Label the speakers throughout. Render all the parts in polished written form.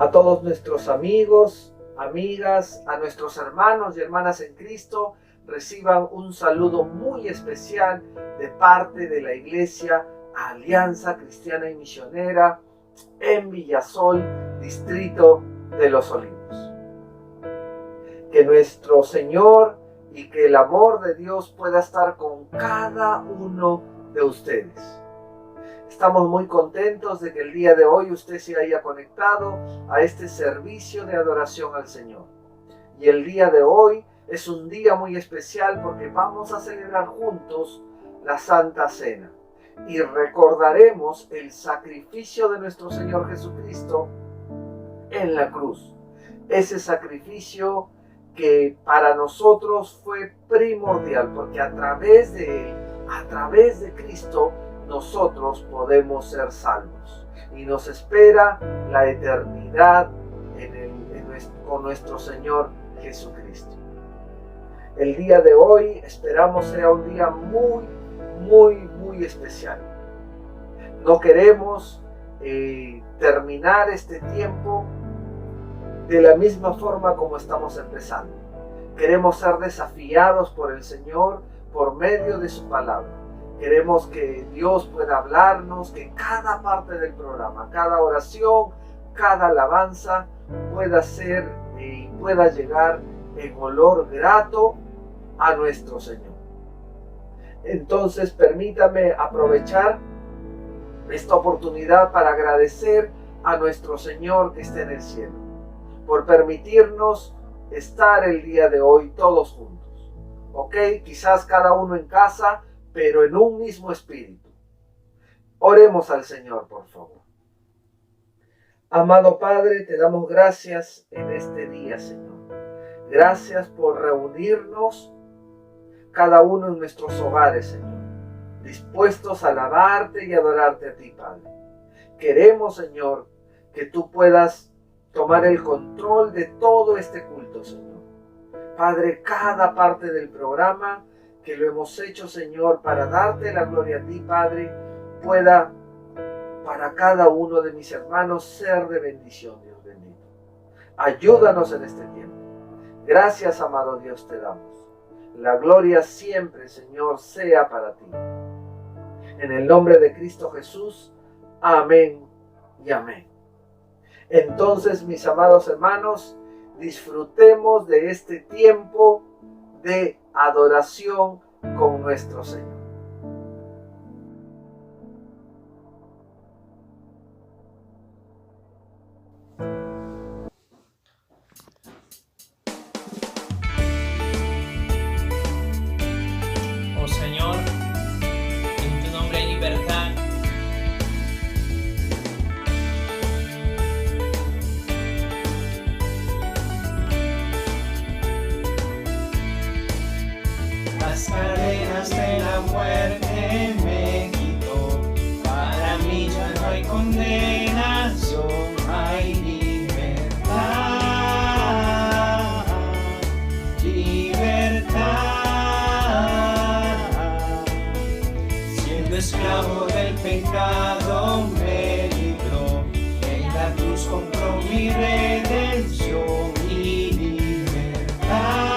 Speaker 1: A todos nuestros amigos, amigas, a nuestros hermanos y hermanas en Cristo, reciban un saludo muy especial de parte de la Iglesia Alianza Cristiana y Misionera en Villasol, Distrito de Los Olivos. Que nuestro Señor y que el amor de Dios pueda estar con cada uno de ustedes. Estamos muy contentos de que el día de hoy usted se haya conectado a este servicio de adoración al Señor. Y el día de hoy es un día muy especial porque vamos a celebrar juntos la Santa Cena. Y recordaremos el sacrificio de nuestro Señor Jesucristo en la cruz. Ese sacrificio que para nosotros fue primordial, porque a través de Él, a través de Cristo, nosotros podemos ser salvos. Y nos espera la eternidad con nuestro Señor Jesucristo. El día de hoy esperamos sea un día muy especial. No queremos terminar este tiempo de la misma forma como estamos empezando. Queremos ser desafiados por el Señor por medio de su palabra. Queremos que Dios pueda hablarnos, que cada parte del programa, cada oración, cada alabanza pueda ser y pueda llegar en olor grato a nuestro Señor. Entonces permítame aprovechar esta oportunidad para agradecer a nuestro Señor que está en el cielo por permitirnos estar el día de hoy todos juntos. Ok, quizás cada uno en casa, pero en un mismo espíritu. Oremos al Señor, por favor. Amado Padre, te damos gracias en este día, Señor. Gracias por reunirnos cada uno en nuestros hogares, Señor, dispuestos a alabarte y adorarte a ti, Padre. Queremos, Señor, que tú puedas tomar el control de todo este culto, Señor. Padre, cada parte del programa que lo hemos hecho, Señor, para darte la gloria a ti, Padre, pueda para cada uno de mis hermanos ser de bendición, Dios bendito. Ayúdanos en este tiempo. Gracias, amado Dios, te damos. La gloria siempre, Señor, sea para ti. En el nombre de Cristo Jesús, amén y amén. Entonces, mis amados hermanos, disfrutemos de este tiempo de adoración con nuestro Señor.
Speaker 2: Oh Señor, en tu nombre hay libertad. Las cadenas de la muerte me quitó. Para mí ya no hay condenación, hay libertad. Libertad. Siendo esclavo del pecado me libró. En la cruz compró mi redención y libertad.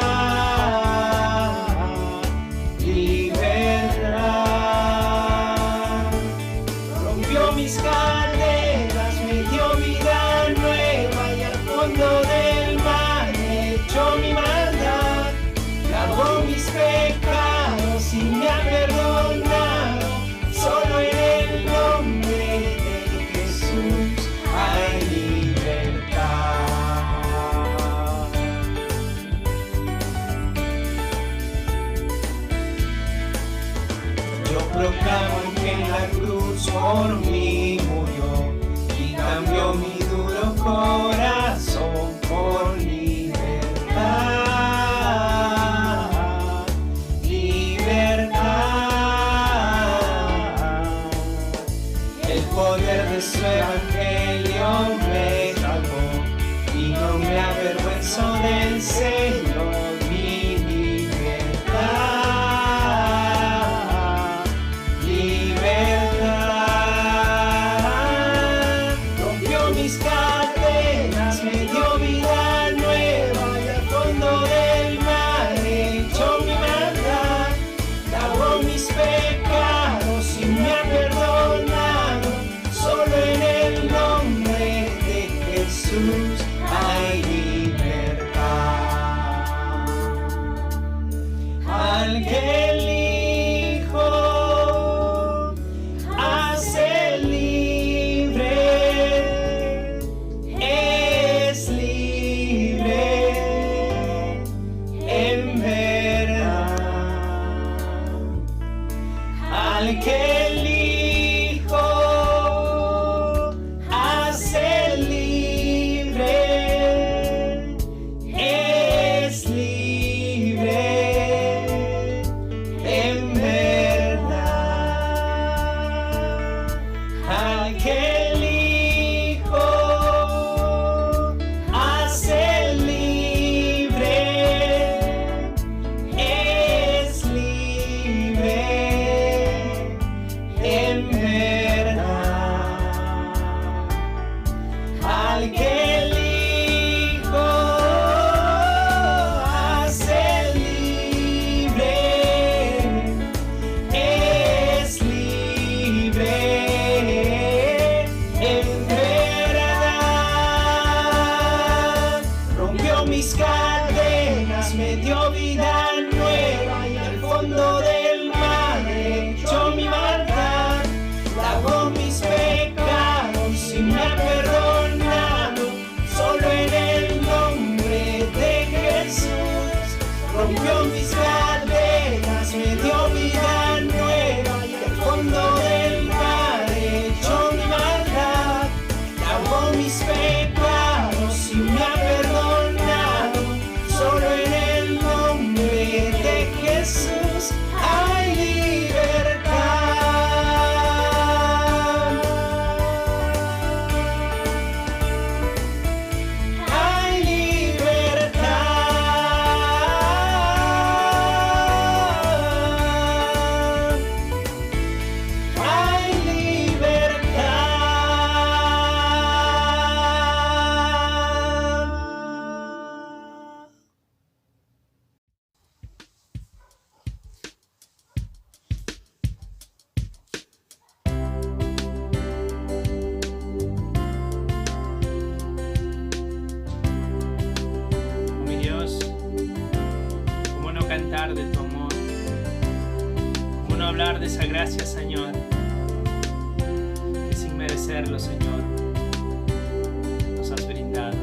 Speaker 2: Mis cadenas, me dio vida nueva y al fondo del mar echó mi maldad. Lavó mis pecados y me ha perdonado. Solo en el nombre de Jesús hay libertad. Yo proclamo que en la cruz por mí murió y cambió mi duro corazón por libertad. Libertad. El poder de su evangelio me salvó y no me avergüenzo del Señor. Mi libertad. Libertad. Rompió mis cadenas, me dio vida nueva y al fondo del mar echó mi maldad. Lavó mis pecados y me ha perdonado. Solo en el nombre de Jesús hay libertad. hablar de tu amor? ¿Cómo no hablar de esa gracia, Señor? Que sin merecerlo, Señor, nos has brindado.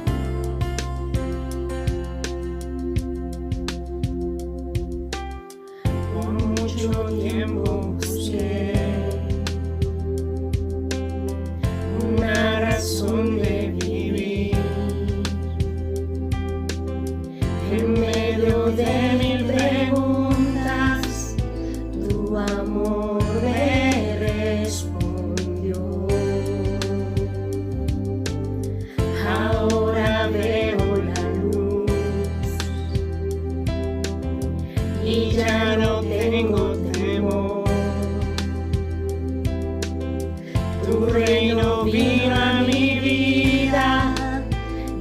Speaker 2: Por mucho tiempo busqué una razón de vivir. En medio de mil preguntas, tu amor me respondió. Ahora veo la luz y ya no tengo temor. Tu reino vino a mi vida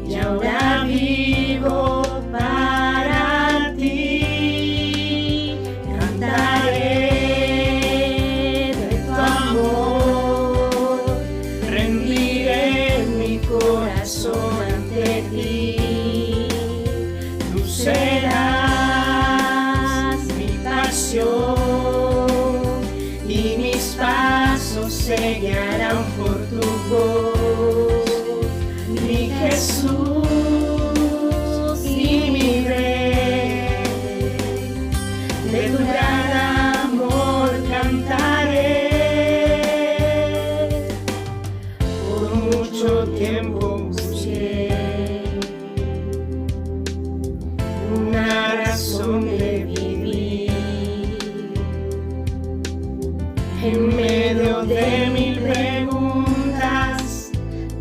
Speaker 2: y ahora vivo para ti. Cantaré de tu amor, rendiré mi corazón ante ti. Tú serás mi pasión y mis pasos se guiarán por tu voz. Mi Jesús y mi Rey, de tu gran amor cantaré. Por mucho tiempo busqué una razón de vivir. En medio de mil preguntas,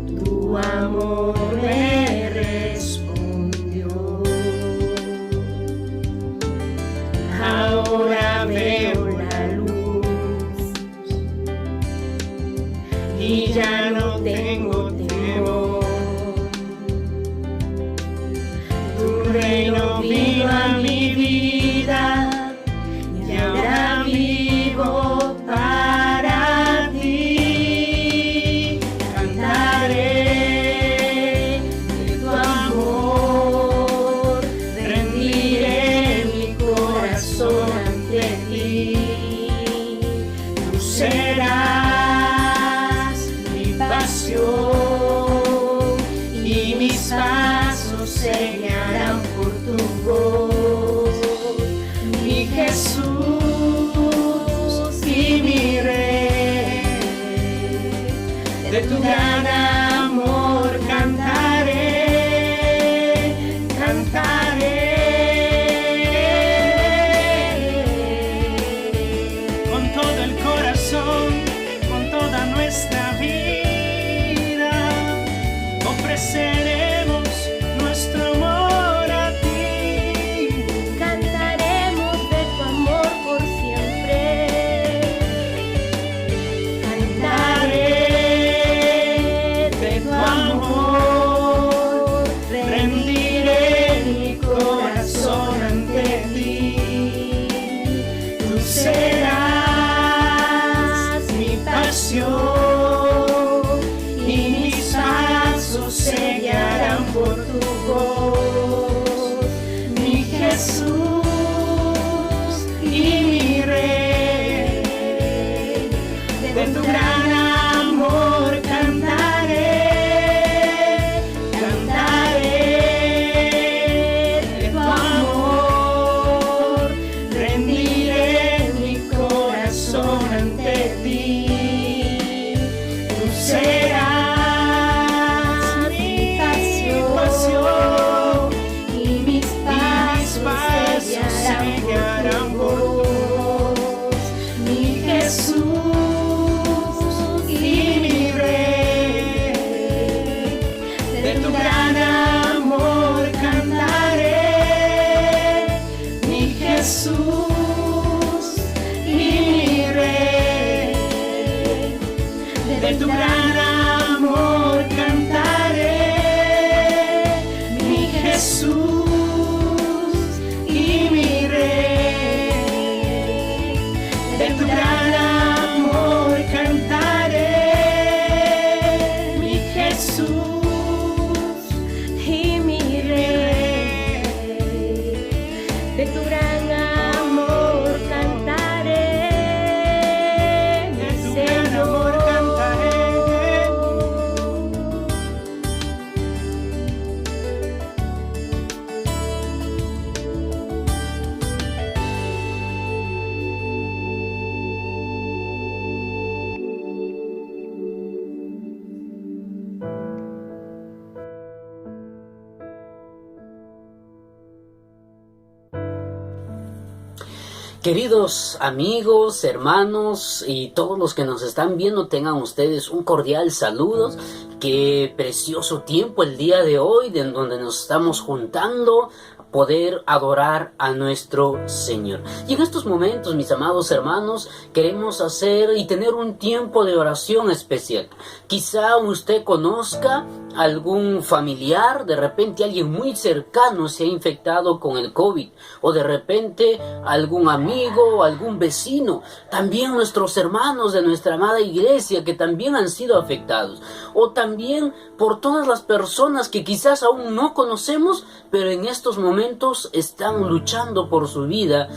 Speaker 2: tu amor me respondió. Ahora veo la luz y ya no tengo temor. Tu reino vino a mi vida y ahora vivo para ti. Cantaré de tu amor, rendiré mi corazón ante ti. Tú serás mi pasión y mis pasos se guiarán por tu voz. Mi Jesús y mi Rey, de tu gran amor cantaré, cantaré. Con todo el corazón, con toda nuestra vida, ofreceremos nuestro amor a ti.
Speaker 3: Cantaremos de tu amor por siempre.
Speaker 2: Cantaré de tu amor, rendiré mi corazón ante ti. Tú serás mi pasión y mis pasos se guiarán por tu voz. Mi Jesús y mi Rey, de tu gran amor cantaré, cantaré de tu amor, rendiré mi corazón ante ti. Tú serás mi pasión
Speaker 3: Y mis pasos
Speaker 2: pasos
Speaker 3: se
Speaker 2: se guiarán por
Speaker 3: vos.
Speaker 2: mi Jesús y mi Rey, de tu gran amor cantaré. Mi Jesús y mi Rey, de tu gran amor cantaré. Mi Jesús y mi Rey, de tu gran amor cantaré. Mi Jesús
Speaker 3: Y mi Rey,
Speaker 2: y mi Rey,
Speaker 3: de tu gran amor
Speaker 4: Queridos amigos, hermanos y todos los que nos están viendo, tengan ustedes un cordial saludo. Qué precioso tiempo el día de hoy, en donde nos estamos juntando a poder adorar a nuestro Señor. Y en estos momentos, mis amados hermanos, queremos hacer y tener un tiempo de oración especial. Quizá usted conozca algún familiar, de repente alguien muy cercano se ha infectado con el COVID, o de repente algún amigo, algún vecino, también nuestros hermanos de nuestra amada iglesia que también han sido afectados, o también por todas las personas que quizás aún no conocemos, pero en estos momentos están luchando por su vida,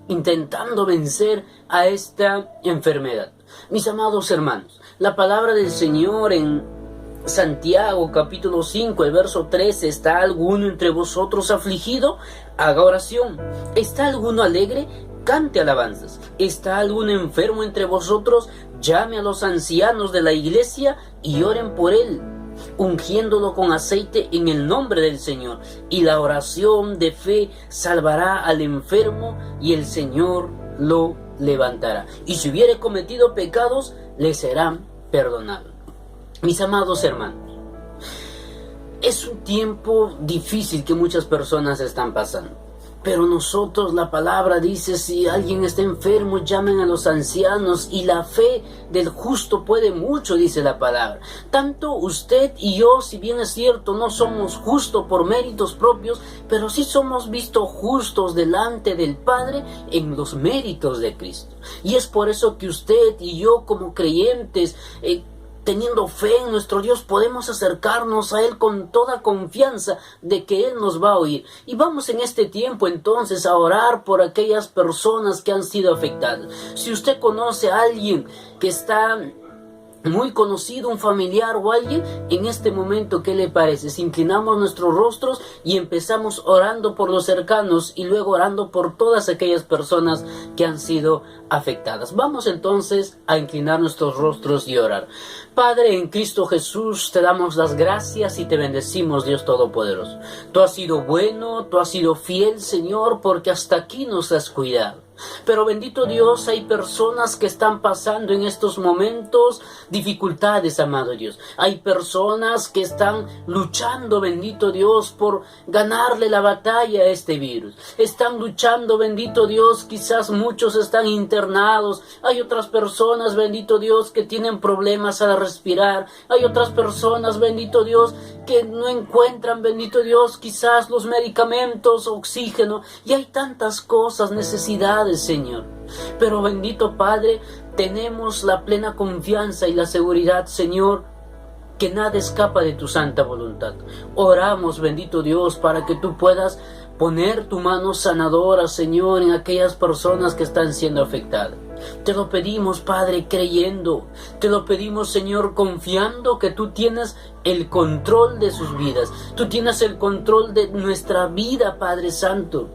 Speaker 4: intentando vencer a esta enfermedad. Mis amados hermanos, la palabra del Señor en Santiago capítulo 5, el verso 13, ¿está alguno entre vosotros afligido? Haga oración. ¿Está alguno alegre? Cante alabanzas. ¿Está alguno enfermo entre vosotros? Llame a los ancianos de la iglesia y oren por él, ungiéndolo con aceite en el nombre del Señor. Y la oración de fe salvará al enfermo y el Señor lo levantará. Y si hubiere cometido pecados, le serán perdonados. Mis amados hermanos, es un tiempo difícil que muchas personas están pasando, pero nosotros, la palabra dice, si alguien está enfermo, llamen a los ancianos, y la fe del justo puede mucho, dice la palabra. Tanto usted y yo, si bien es cierto, no somos justos por méritos propios, pero sí somos vistos justos delante del Padre en los méritos de Cristo. Y es por eso que usted y yo, como creyentes, teniendo fe en nuestro Dios, podemos acercarnos a Él con toda confianza de que Él nos va a oír. Y vamos en este tiempo entonces a orar por aquellas personas que han sido afectadas. Si usted conoce a alguien que está muy conocido, un familiar o alguien, en este momento, ¿qué le parece? Si inclinamos nuestros rostros y empezamos orando por los cercanos y luego orando por todas aquellas personas que han sido afectadas. Vamos entonces a inclinar nuestros rostros y orar. Padre, en Cristo Jesús, te damos las gracias y te bendecimos, Dios Todopoderoso. Tú has sido bueno, tú has sido fiel, Señor, porque hasta aquí nos has cuidado. Pero bendito Dios, hay personas que están pasando en estos momentos dificultades, amado Dios. Hay personas que están luchando, bendito Dios, por ganarle la batalla a este virus. Están luchando, bendito Dios, quizás muchos están internados. Hay otras personas, bendito Dios, que tienen problemas al respirar. Hay otras personas, bendito Dios, que no encuentran, bendito Dios, quizás los medicamentos, oxígeno. Y hay tantas cosas, necesidades, Señor. Pero bendito Padre, tenemos la plena confianza y la seguridad, Señor, que nada escapa de tu santa voluntad. Oramos, bendito Dios, para que tú puedas poner tu mano sanadora, Señor, en aquellas personas que están siendo afectadas. Te lo pedimos, Padre, creyendo. Te lo pedimos, Señor, confiando que tú tienes el control de sus vidas. Tú tienes el control de nuestra vida, Padre Santo.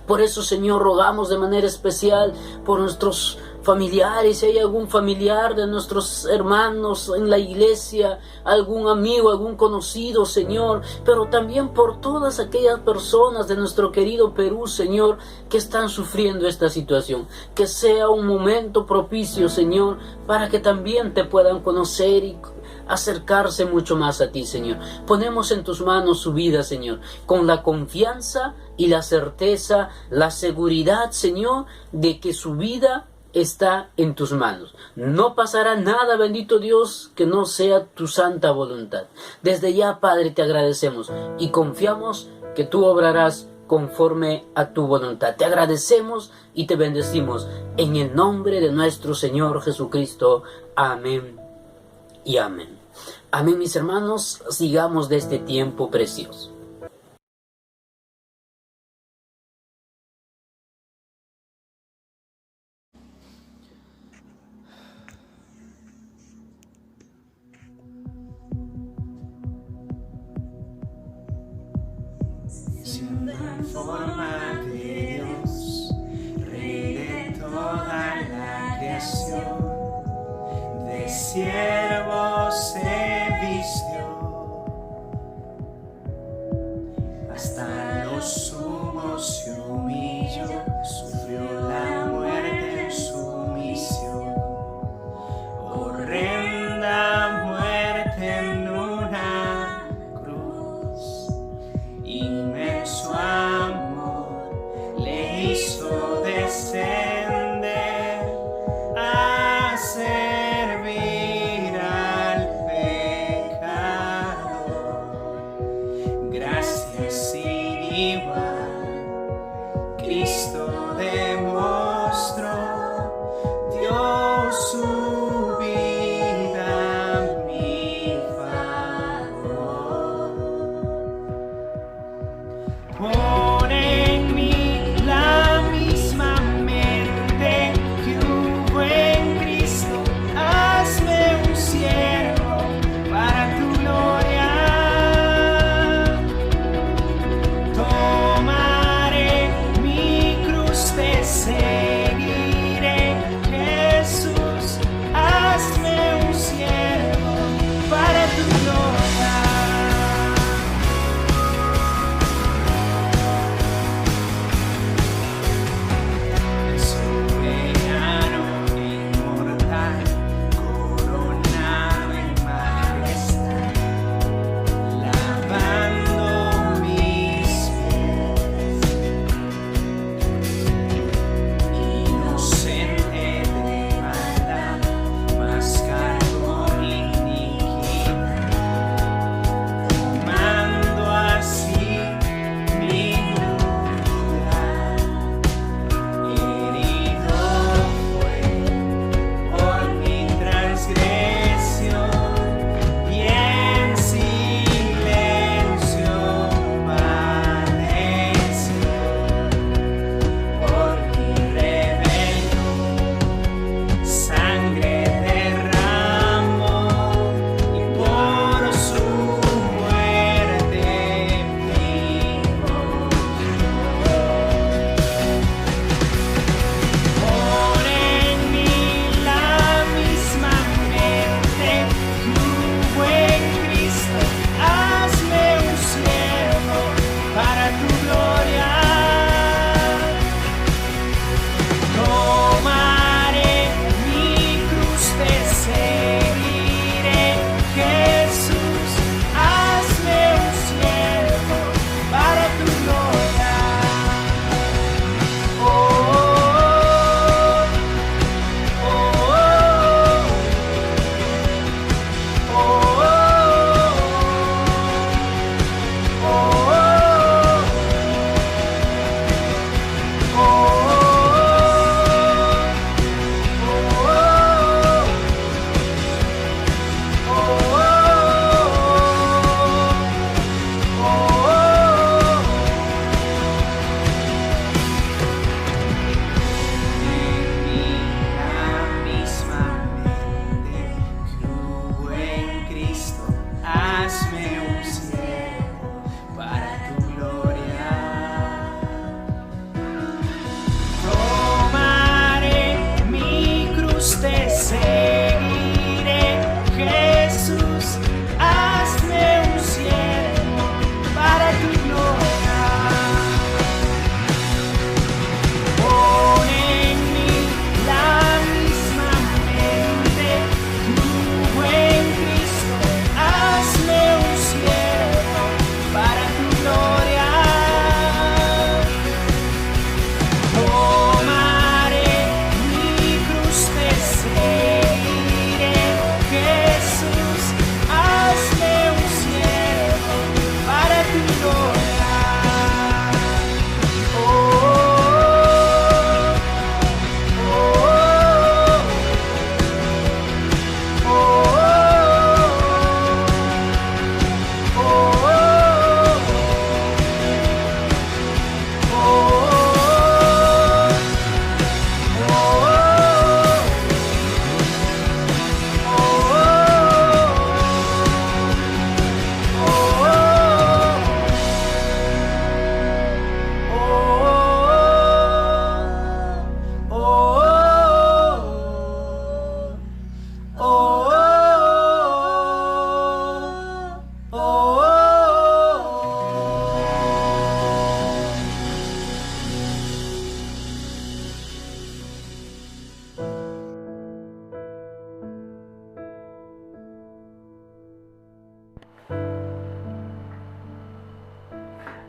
Speaker 4: Por eso, Señor, rogamos de manera especial por nuestros familiares. Si hay algún familiar de nuestros hermanos en la iglesia, algún amigo, algún conocido, Señor, pero también por todas aquellas personas de nuestro querido Perú, Señor, que están sufriendo esta situación. Que sea un momento propicio, Señor, para que también te puedan conocer y acercarse mucho más a ti, Señor. Ponemos en tus manos su vida, Señor, con la confianza y la certeza, la seguridad, Señor, de que su vida está en tus manos. No pasará nada, bendito Dios, que no sea tu santa voluntad. Desde ya, Padre, te agradecemos y confiamos que tú obrarás conforme a tu voluntad. Te agradecemos y te bendecimos en el nombre de nuestro Señor Jesucristo. Amén y amén. Amén, mis hermanos, sigamos de este tiempo precioso.
Speaker 2: Siendo en forma de Dios, Rey de toda la creación, de siervo se vistió, hasta lo sumo se humilló, sufrió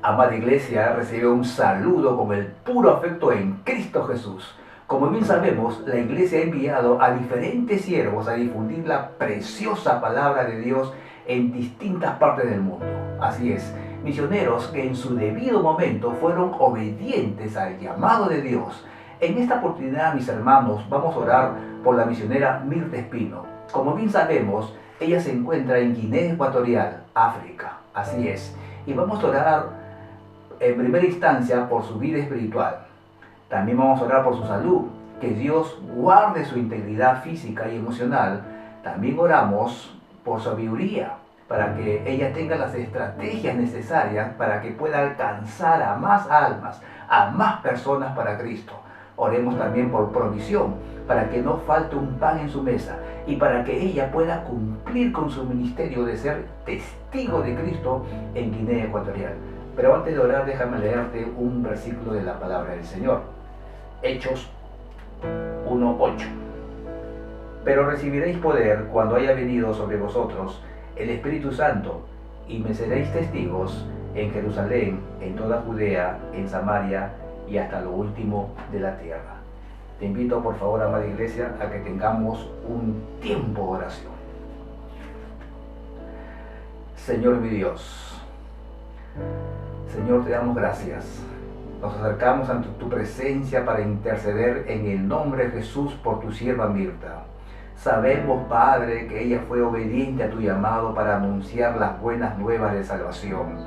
Speaker 5: Amada iglesia, recibe un saludo con el puro afecto en Cristo Jesús. Como bien sabemos, la iglesia ha enviado a diferentes siervos a difundir la preciosa palabra de Dios en distintas partes del mundo. Así es, misioneros que en su debido momento fueron obedientes al llamado de Dios. En esta oportunidad, mis hermanos, vamos a orar por la misionera Mirta Espino. Como bien sabemos, ella se encuentra en Guinea Ecuatorial, África. Así es. Y vamos a orar en primera instancia por su vida espiritual. También vamos a orar por su salud, que Dios guarde su integridad física y emocional. También oramos por sabiduría, para que ella tenga las estrategias necesarias para que pueda alcanzar a más almas, a más personas para Cristo. Oremos también por provisión, para que no falte un pan en su mesa y para que ella pueda cumplir con su ministerio de ser testigo de Cristo en Guinea Ecuatorial. Pero antes de orar, déjame leerte un versículo de la palabra del Señor. Hechos 1:8. Pero recibiréis poder cuando haya venido sobre vosotros el Espíritu Santo, y me seréis testigos en Jerusalén, en toda Judea, en Samaria y hasta lo último de la tierra. Te invito, por favor, amada iglesia, a que tengamos un tiempo de oración. Señor mi Dios, Señor, te damos gracias. Nos acercamos ante tu presencia para interceder en el nombre de Jesús por tu sierva Mirta. Sabemos, Padre, que ella fue obediente a tu llamado para anunciar las buenas nuevas de salvación.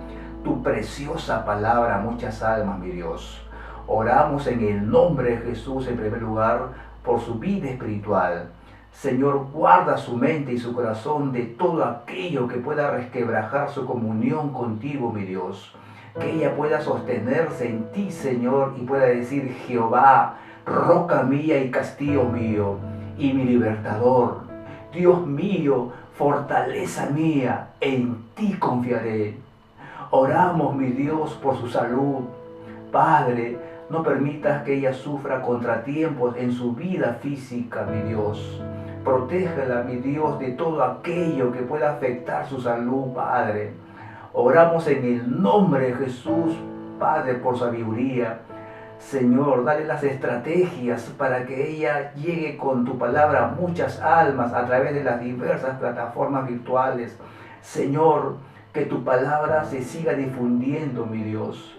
Speaker 5: Tu preciosa palabra a muchas almas, mi Dios. Oramos en el nombre de Jesús en primer lugar por su vida espiritual. Señor, guarda su mente y su corazón de todo aquello que pueda resquebrajar su comunión contigo, mi Dios. Que ella pueda sostenerse en ti, Señor, y pueda decir: Jehová, roca mía y castillo mío, y mi libertador, Dios mío, fortaleza mía, en ti confiaré. Oramos, mi Dios, por su salud. Padre, no permitas que ella sufra contratiempos en su vida física, mi Dios. Protégela, mi Dios, de todo aquello que pueda afectar su salud, Padre. Oramos en el nombre de Jesús, Padre, por sabiduría. Señor, dale las estrategias para que ella llegue con tu palabra a muchas almas a través de las diversas plataformas virtuales. Señor, que tu palabra se siga difundiendo, mi Dios.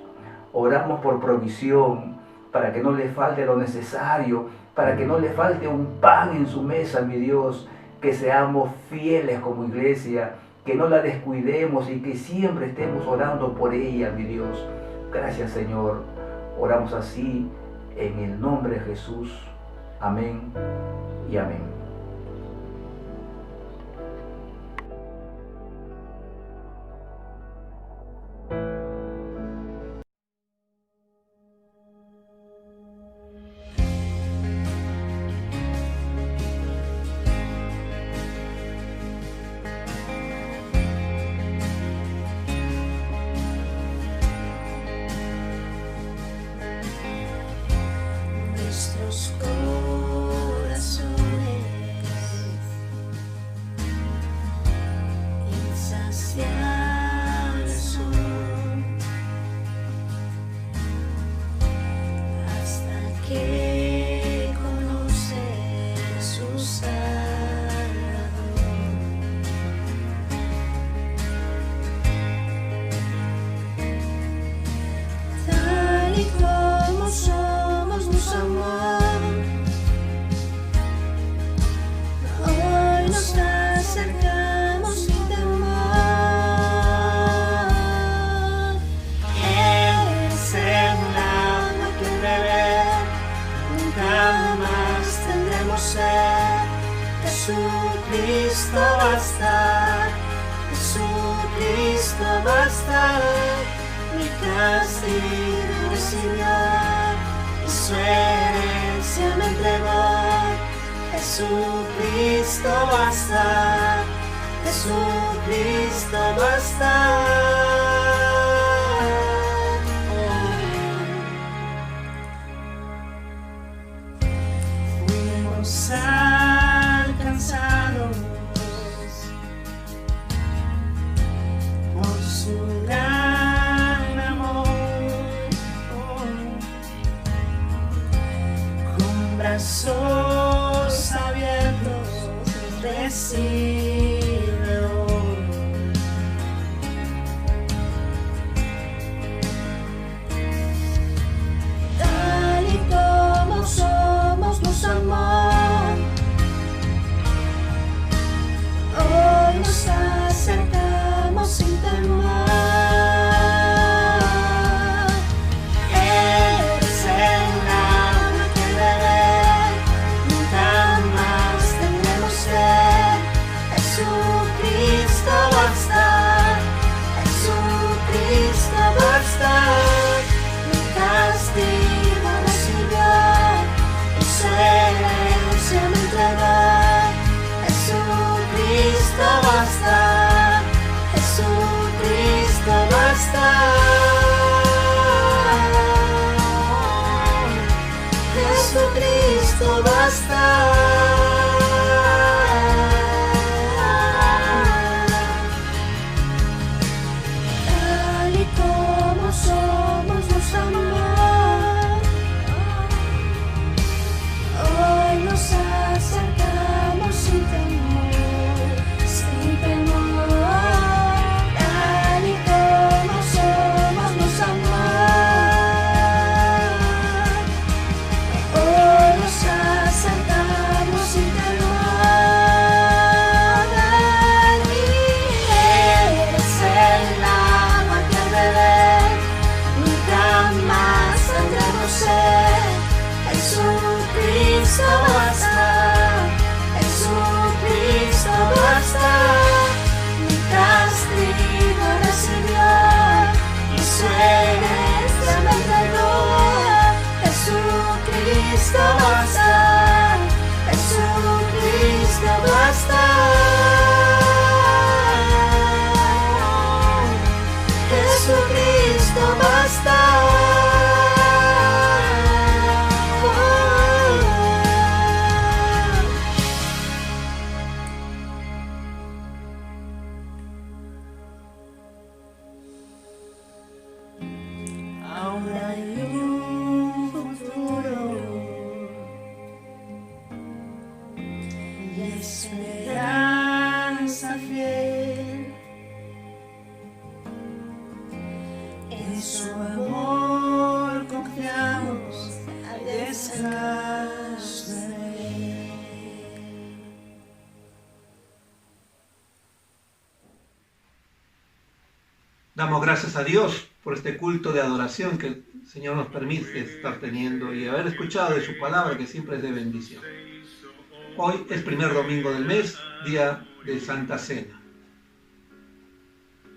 Speaker 5: Oramos por provisión, para que no le falte lo necesario, para que no le falte un pan en su mesa, mi Dios. Que seamos fieles como iglesia, que no la descuidemos y que siempre estemos orando por ella, mi Dios. Gracias, Señor. Oramos así en el nombre de Jesús. Amén y amén.
Speaker 3: Nuestros corazones insaciables son hasta que conocen su Salvador. Tal y como somos, nos amó. Hoy nos acercamos sin temor.
Speaker 2: Es el agua que beber, nunca más tendremos sed. Jesucristo basta, Jesucristo basta. Mi castigo recibió y su herencia me entregó. Jesucristo basta, Jesucristo basta. Fuimos alcanzados por su gran amor.
Speaker 3: recibe hoy. Tal y como somos nos amó. Hoy nos acercamos sin temor. Eres el agua que beber, nunca más tendremos sed. Jesucristo basta, Jesucristo basta. Mi castigo recibió y su herencia me entregó. Jesucristo basta, Jesucristo basta. Jesucristo basta. Tal y como somos nos amó. Hoy nos acercamos sin temor, sin temor. Tal y como somos nos amó. Hoy nos acercamos sin temor. Eres el agua que beber, nunca más tendremos sed. Jesucristo basta, Jesucristo basta. Mi castigo recibió y su herencia me entregó. Jesucristo basta, Jesucristo basta. Jesucristo basta. Ahora hay un futuro y esperanza fiel. En su amor confiamos al descanso de Él.
Speaker 6: Damos gracias a Dios por este culto de adoración que el Señor nos permite estar teniendo y haber escuchado de su palabra, que siempre es de bendición. Hoy es primer domingo del mes, día de Santa Cena.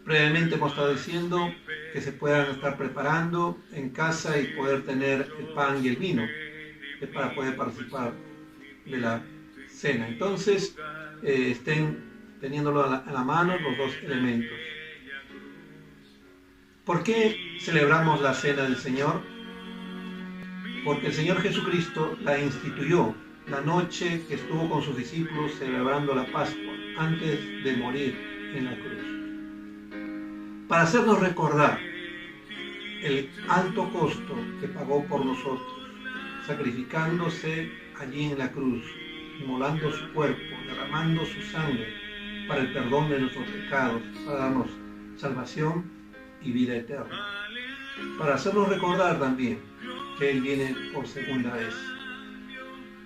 Speaker 6: Previamente hemos estado diciendo que se puedan estar preparando en casa y poder tener el pan y el vino para poder participar de la cena. Entonces, estén teniéndolo a la mano los dos elementos. ¿Por qué celebramos la Cena del Señor? Porque el Señor Jesucristo la instituyó la noche que estuvo con sus discípulos celebrando la Pascua, antes de morir en la cruz. Para hacernos recordar el alto costo que pagó por nosotros, sacrificándose allí en la cruz, inmolando su cuerpo, derramando su sangre para el perdón de nuestros pecados, para darnos salvación y vida eterna. Para hacernos recordar también que Él viene por segunda vez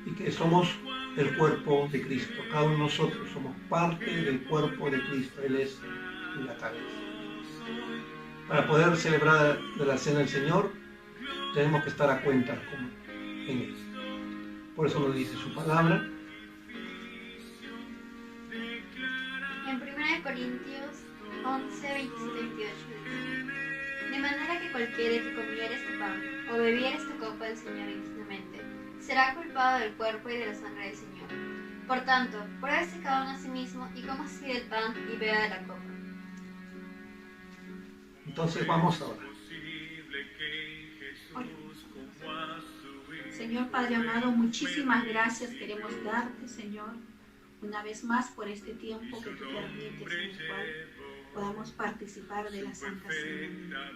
Speaker 6: y que somos el cuerpo de Cristo. Cada uno de nosotros somos parte del cuerpo de Cristo. Él es la cabeza. Para poder celebrar de la Cena del Señor, tenemos que estar a cuenta en Él. Por eso nos dice su palabra.
Speaker 7: En 1 Corintios 11, 27, 28 dice: de manera que cualquiera que comiere este pan o bebiere esta copa del Señor indignamente será culpado del cuerpo y de la sangre del Señor. Por tanto, pruébese cada uno a sí mismo y coma así del pan y beba de la copa.
Speaker 6: Entonces vamos ahora.
Speaker 8: Señor Padre amado, muchísimas gracias queremos darte, Señor, una vez más por este tiempo que tú permites en el cual podamos participar de la Santa Cena.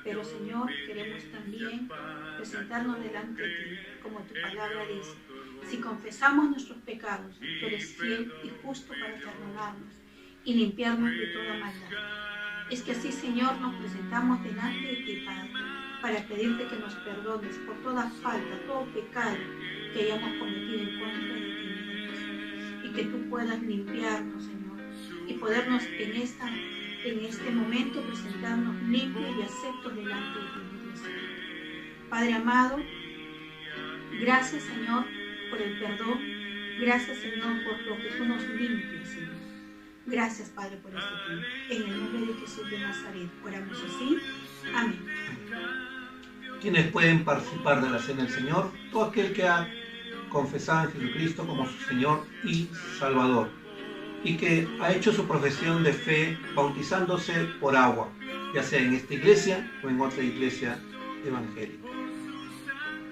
Speaker 8: Pero Señor, queremos también presentarnos delante de ti, como tu palabra dice. Si confesamos nuestros pecados, tú eres fiel y justo para perdonarnos y limpiarnos de toda maldad. Es que así, Señor, nos presentamos delante de ti, Padre, para pedirte que nos perdones por toda falta, todo pecado que hayamos cometido en contra de ti, mi Dios. Y que tú puedas limpiarnos, Señor, y podernos en este momento presentarnos limpios y aceptos delante de ti, mi Dios. Padre amado, gracias, Señor, por el perdón. Gracias, Señor, por lo que tú nos limpias, Señor. Gracias, Padre, por este tiempo. En el nombre de Jesús de Nazaret, oramos así. Amén.
Speaker 6: ¿Quiénes pueden participar de la Cena del Señor? Todo aquel que ha confesado a Jesucristo como su Señor y Salvador, y que ha hecho su profesión de fe bautizándose por agua, ya sea en esta iglesia o en otra iglesia evangélica.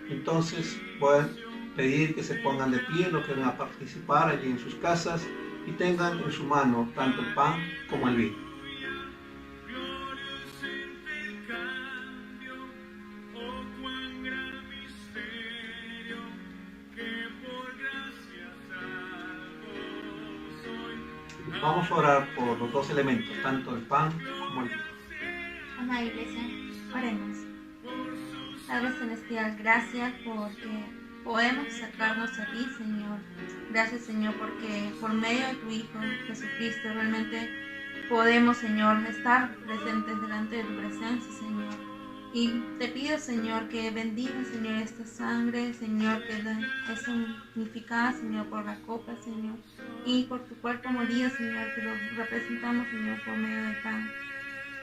Speaker 6: Entonces voy a pedir que se pongan de pie los que van a participar allí en sus casas y tengan en su mano tanto el pan como el vino. Vamos a orar por los dos elementos, tanto el pan como el vino.
Speaker 7: Amada Iglesia, oremos. Padre Celestial, gracias porque podemos acercarnos a ti, Señor. Gracias, Señor, porque por medio de tu Hijo Jesucristo realmente podemos, Señor, estar presentes delante de tu presencia, Señor. Y te pido, Señor, que bendiga, Señor, esta sangre, Señor, que es significada, Señor, por la copa, Señor, y por tu cuerpo molido, Señor, que lo representamos, Señor, por medio del pan.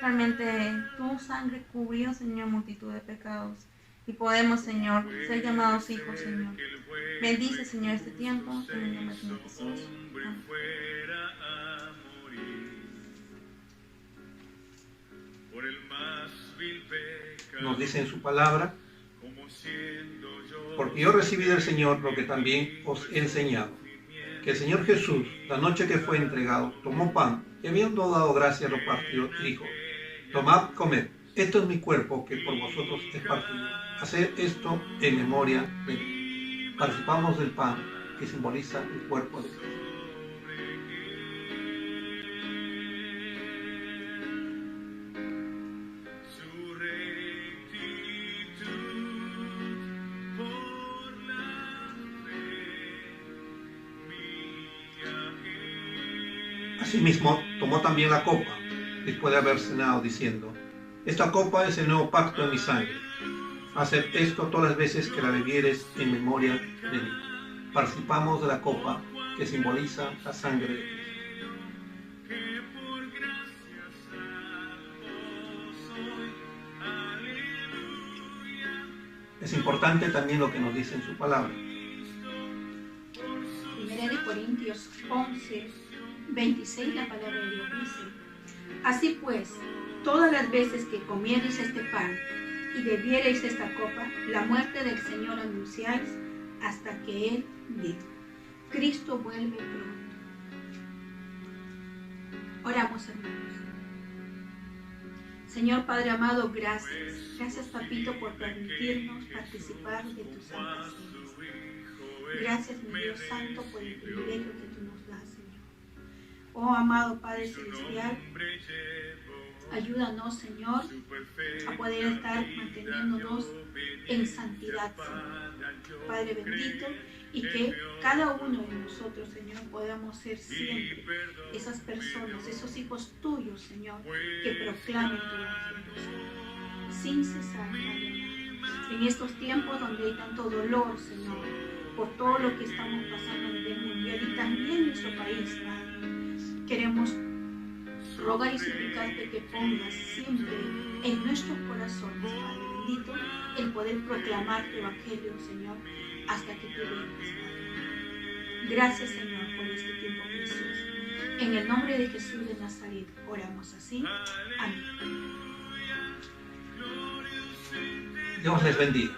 Speaker 7: Realmente tu sangre cubrió, Señor, multitud de pecados. Y podemos, Señor, ser llamados hijos, Señor. Bendice, Señor, este tiempo, en el nombre de Jesús. Amén.
Speaker 6: Nos dice en su palabra: porque yo recibí del Señor lo que también os he enseñado, que el Señor Jesús, la noche que fue entregado, tomó pan y habiendo dado gracias lo partió y dijo: tomad, comed, esto es mi cuerpo que por vosotros es partido. Haced esto en memoria de mí. Participamos del pan que simboliza el cuerpo de Cristo. Asimismo, tomó también la copa, después de haber cenado, diciendo: esta copa es el nuevo pacto en mi sangre. Haced esto todas las veces que la bebieres en memoria de mí. Participamos de la copa que simboliza la sangre de Cristo. Es importante también lo que nos dice en su palabra.
Speaker 8: 1 Corintios 11, 26, la palabra de Dios dice: así pues, todas las veces que comiereis este pan y bebiereis esta copa, la muerte del Señor anunciáis hasta que Él venga. Cristo vuelve pronto. Oramos, hermanos. Señor Padre amado, gracias. Gracias, Papito, por permitirnos participar de tu Santa Cena. Gracias, mi Dios Santo, por el privilegio que tú nos das, Señor. Oh, amado Padre Celestial, ayúdanos, Señor, a poder estar manteniéndonos en santidad, Señor. Padre bendito, y que cada uno de nosotros, Señor, podamos ser siempre esas personas, esos hijos tuyos, Señor, que proclamen tu evangelio, sin cesar, Padre. En estos tiempos donde hay tanto dolor, Señor, por todo lo que estamos pasando a nivel mundial y también en nuestro país, Padre, queremos rogar y suplicarte que pongas siempre en nuestros corazones, Padre bendito, el poder proclamar tu evangelio, Señor, hasta que tú vengas, Padre. Gracias, Señor, por este tiempo, Jesús. En el nombre de Jesús de Nazaret oramos así. Amén.
Speaker 6: Dios les bendiga.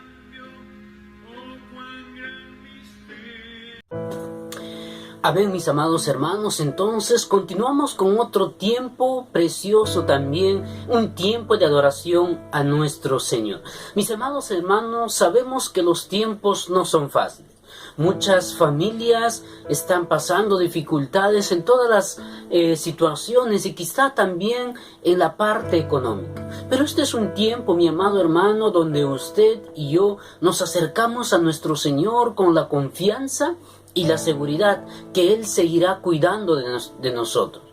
Speaker 4: Amén, mis amados hermanos. Entonces continuamos con otro tiempo precioso también, un tiempo de adoración a nuestro Señor. Mis amados hermanos, sabemos que los tiempos no son fáciles. Muchas familias están pasando dificultades en todas las situaciones y quizá también en la parte económica. Pero este es un tiempo, mi amado hermano, donde usted y yo nos acercamos a nuestro Señor con la confianza y la seguridad que Él seguirá cuidando de nosotros.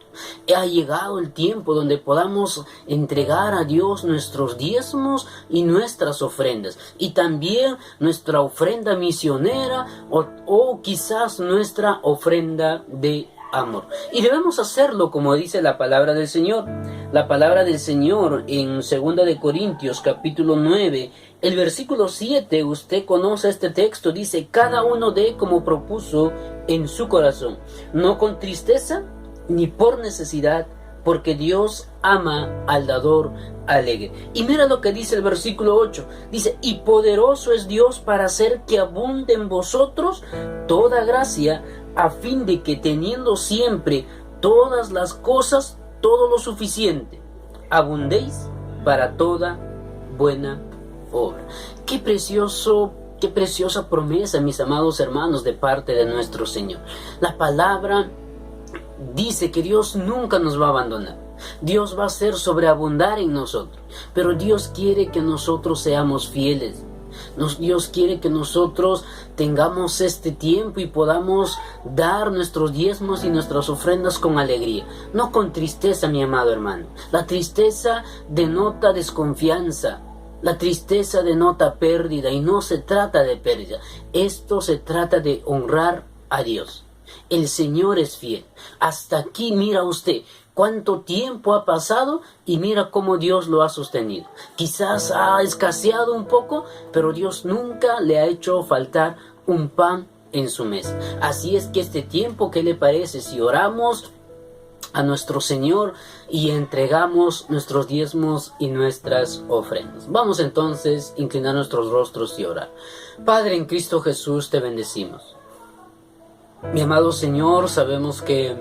Speaker 4: Ha llegado el tiempo donde podamos entregar a Dios nuestros diezmos y nuestras ofrendas, y también nuestra ofrenda misionera o quizás nuestra ofrenda de amor. Y debemos hacerlo como dice la palabra del Señor. La palabra del Señor en 2 de Corintios capítulo 9, el versículo 7, usted conoce este texto, dice: cada uno dé como propuso en su corazón, no con tristeza ni por necesidad, porque Dios ama al dador alegre. Y mira lo que dice el versículo 8, dice: y poderoso es Dios para hacer que abunde en vosotros toda gracia, a fin de que teniendo siempre todas las cosas, todo lo suficiente, abundéis para toda buena obra. Qué preciosa promesa, mis amados hermanos, de parte de nuestro Señor. La palabra dice que Dios nunca nos va a abandonar. Dios va a hacer sobreabundar en nosotros, pero Dios quiere que nosotros seamos fieles. Dios quiere que nosotros tengamos este tiempo y podamos dar nuestros diezmos y nuestras ofrendas con alegría, no con tristeza, mi amado hermano. La tristeza denota desconfianza. La tristeza denota pérdida, y no se trata de pérdida. Esto se trata de honrar a Dios. El Señor es fiel. Hasta aquí mira usted cuánto tiempo ha pasado y mira cómo Dios lo ha sostenido. Quizás ha escaseado un poco, pero Dios nunca le ha hecho faltar un pan en su mesa. Así es que este tiempo, ¿qué le parece si oramos a nuestro Señor y entregamos nuestros diezmos y nuestras ofrendas? Vamos entonces a inclinar nuestros rostros y orar. Padre, en Cristo Jesús te bendecimos. Mi amado Señor, sabemos que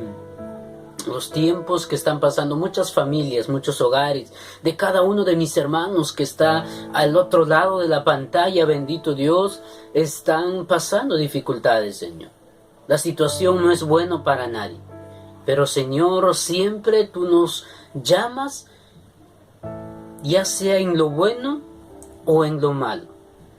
Speaker 4: los tiempos que están pasando muchas familias, muchos hogares, de cada uno de mis hermanos que está al otro lado de la pantalla, bendito Dios, están pasando dificultades, Señor. La situación no es buena para nadie, pero Señor, siempre tú nos llamas, ya sea en lo bueno o en lo malo,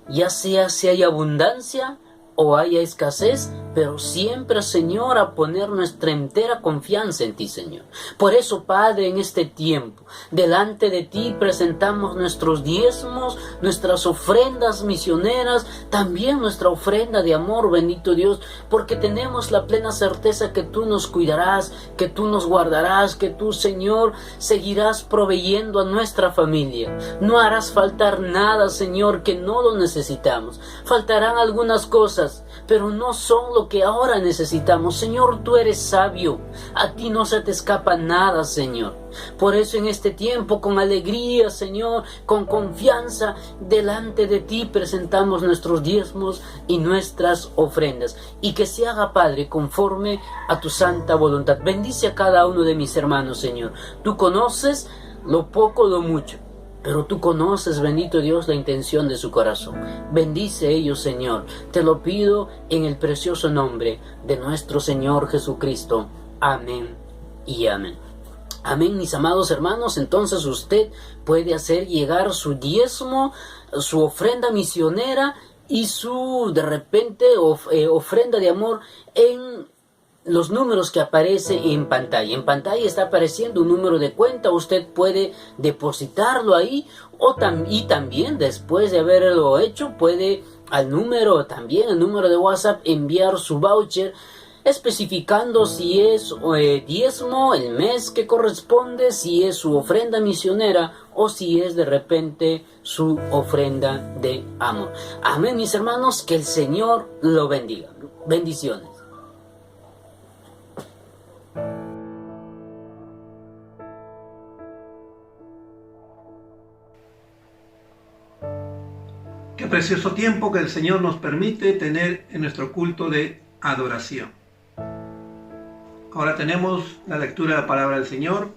Speaker 4: ya sea si hay abundancia o haya escasez, pero siempre, Señor, a poner nuestra entera confianza en ti, Señor. Por eso, Padre, en este tiempo, delante de ti presentamos nuestros diezmos, nuestras ofrendas misioneras, también nuestra ofrenda de amor, bendito Dios, porque tenemos la plena certeza que tú nos cuidarás, que tú nos guardarás, que tú, Señor, seguirás proveyendo a nuestra familia. No harás faltar nada, Señor, que no lo necesitamos. Faltarán algunas cosas, pero no son lo que ahora necesitamos. Señor, tú eres sabio, a ti no se te escapa nada, Señor. Por eso en este tiempo, con alegría, Señor, con confianza, delante de ti presentamos nuestros diezmos y nuestras ofrendas, y que se haga, Padre, conforme a tu santa voluntad. Bendice a cada uno de mis hermanos, Señor. Tú conoces lo poco, lo mucho, pero tú conoces, bendito Dios, la intención de su corazón. Bendice ellos, Señor. Te lo pido en el precioso nombre de nuestro Señor Jesucristo. Amén y amén. Amén, mis amados hermanos. Entonces usted puede hacer llegar su diezmo, su ofrenda misionera y su, de repente, ofrenda de amor en los números que aparece en pantalla. En pantalla está apareciendo un número de cuenta. Usted puede depositarlo ahí, y también después de haberlo hecho puede al número, también el número de WhatsApp, enviar su voucher especificando si es diezmo, el mes que corresponde, si es su ofrenda misionera o si es de repente su ofrenda de amor. Amén, mis hermanos, que el Señor lo bendiga. Bendiciones.
Speaker 6: Qué precioso tiempo que el Señor nos permite tener en nuestro culto de adoración. Ahora tenemos la lectura de la palabra del Señor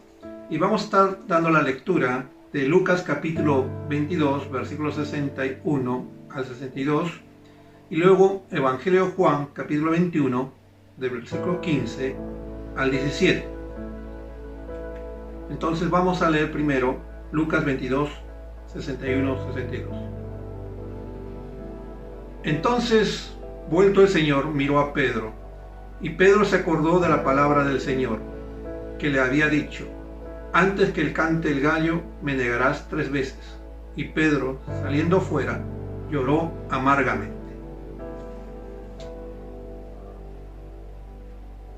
Speaker 6: y vamos a estar dando la lectura de Lucas capítulo 22, versículos 61 al 62, y luego Evangelio de Juan capítulo 21, del versículo 15 al 17. Entonces vamos a leer primero Lucas 22, 61, 62. Entonces, vuelto el Señor, miró a Pedro, y Pedro se acordó de la palabra del Señor, que le había dicho: antes que cante el gallo, me negarás 3 veces. Y Pedro, saliendo fuera, lloró amargamente.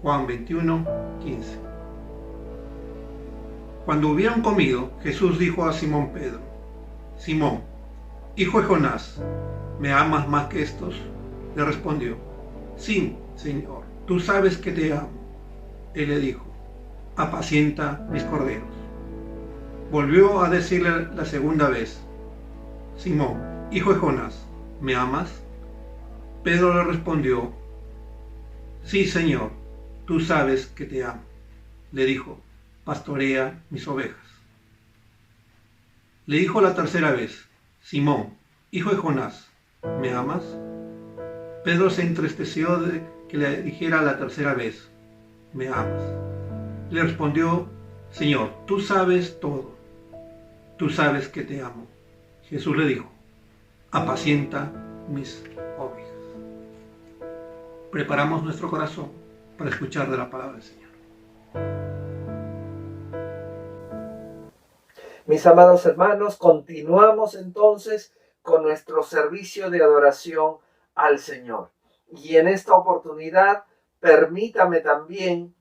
Speaker 6: Juan 21, 15. Cuando hubieron comido, Jesús dijo a Simón Pedro: Simón, hijo de Jonás, ¿me amas más que estos? Le respondió: sí, Señor, tú sabes que te amo. Él le dijo: apacienta mis corderos. Volvió a decirle la segunda vez: Simón, hijo de Jonás, ¿me amas? Pedro le respondió: sí, Señor, tú sabes que te amo. Le dijo: pastorea mis ovejas. Le dijo la tercera vez: Simón, hijo de Jonás, ¿me amas? Pedro se entristeció de que le dijera la tercera vez: ¿me amas? Le respondió: Señor, tú sabes todo, tú sabes que te amo. Jesús le dijo: apacienta mis ovejas. Preparamos nuestro corazón para escuchar de la palabra del Señor.
Speaker 1: Mis amados hermanos, continuamos entonces con nuestro servicio de adoración al Señor. Y en esta oportunidad, permítame también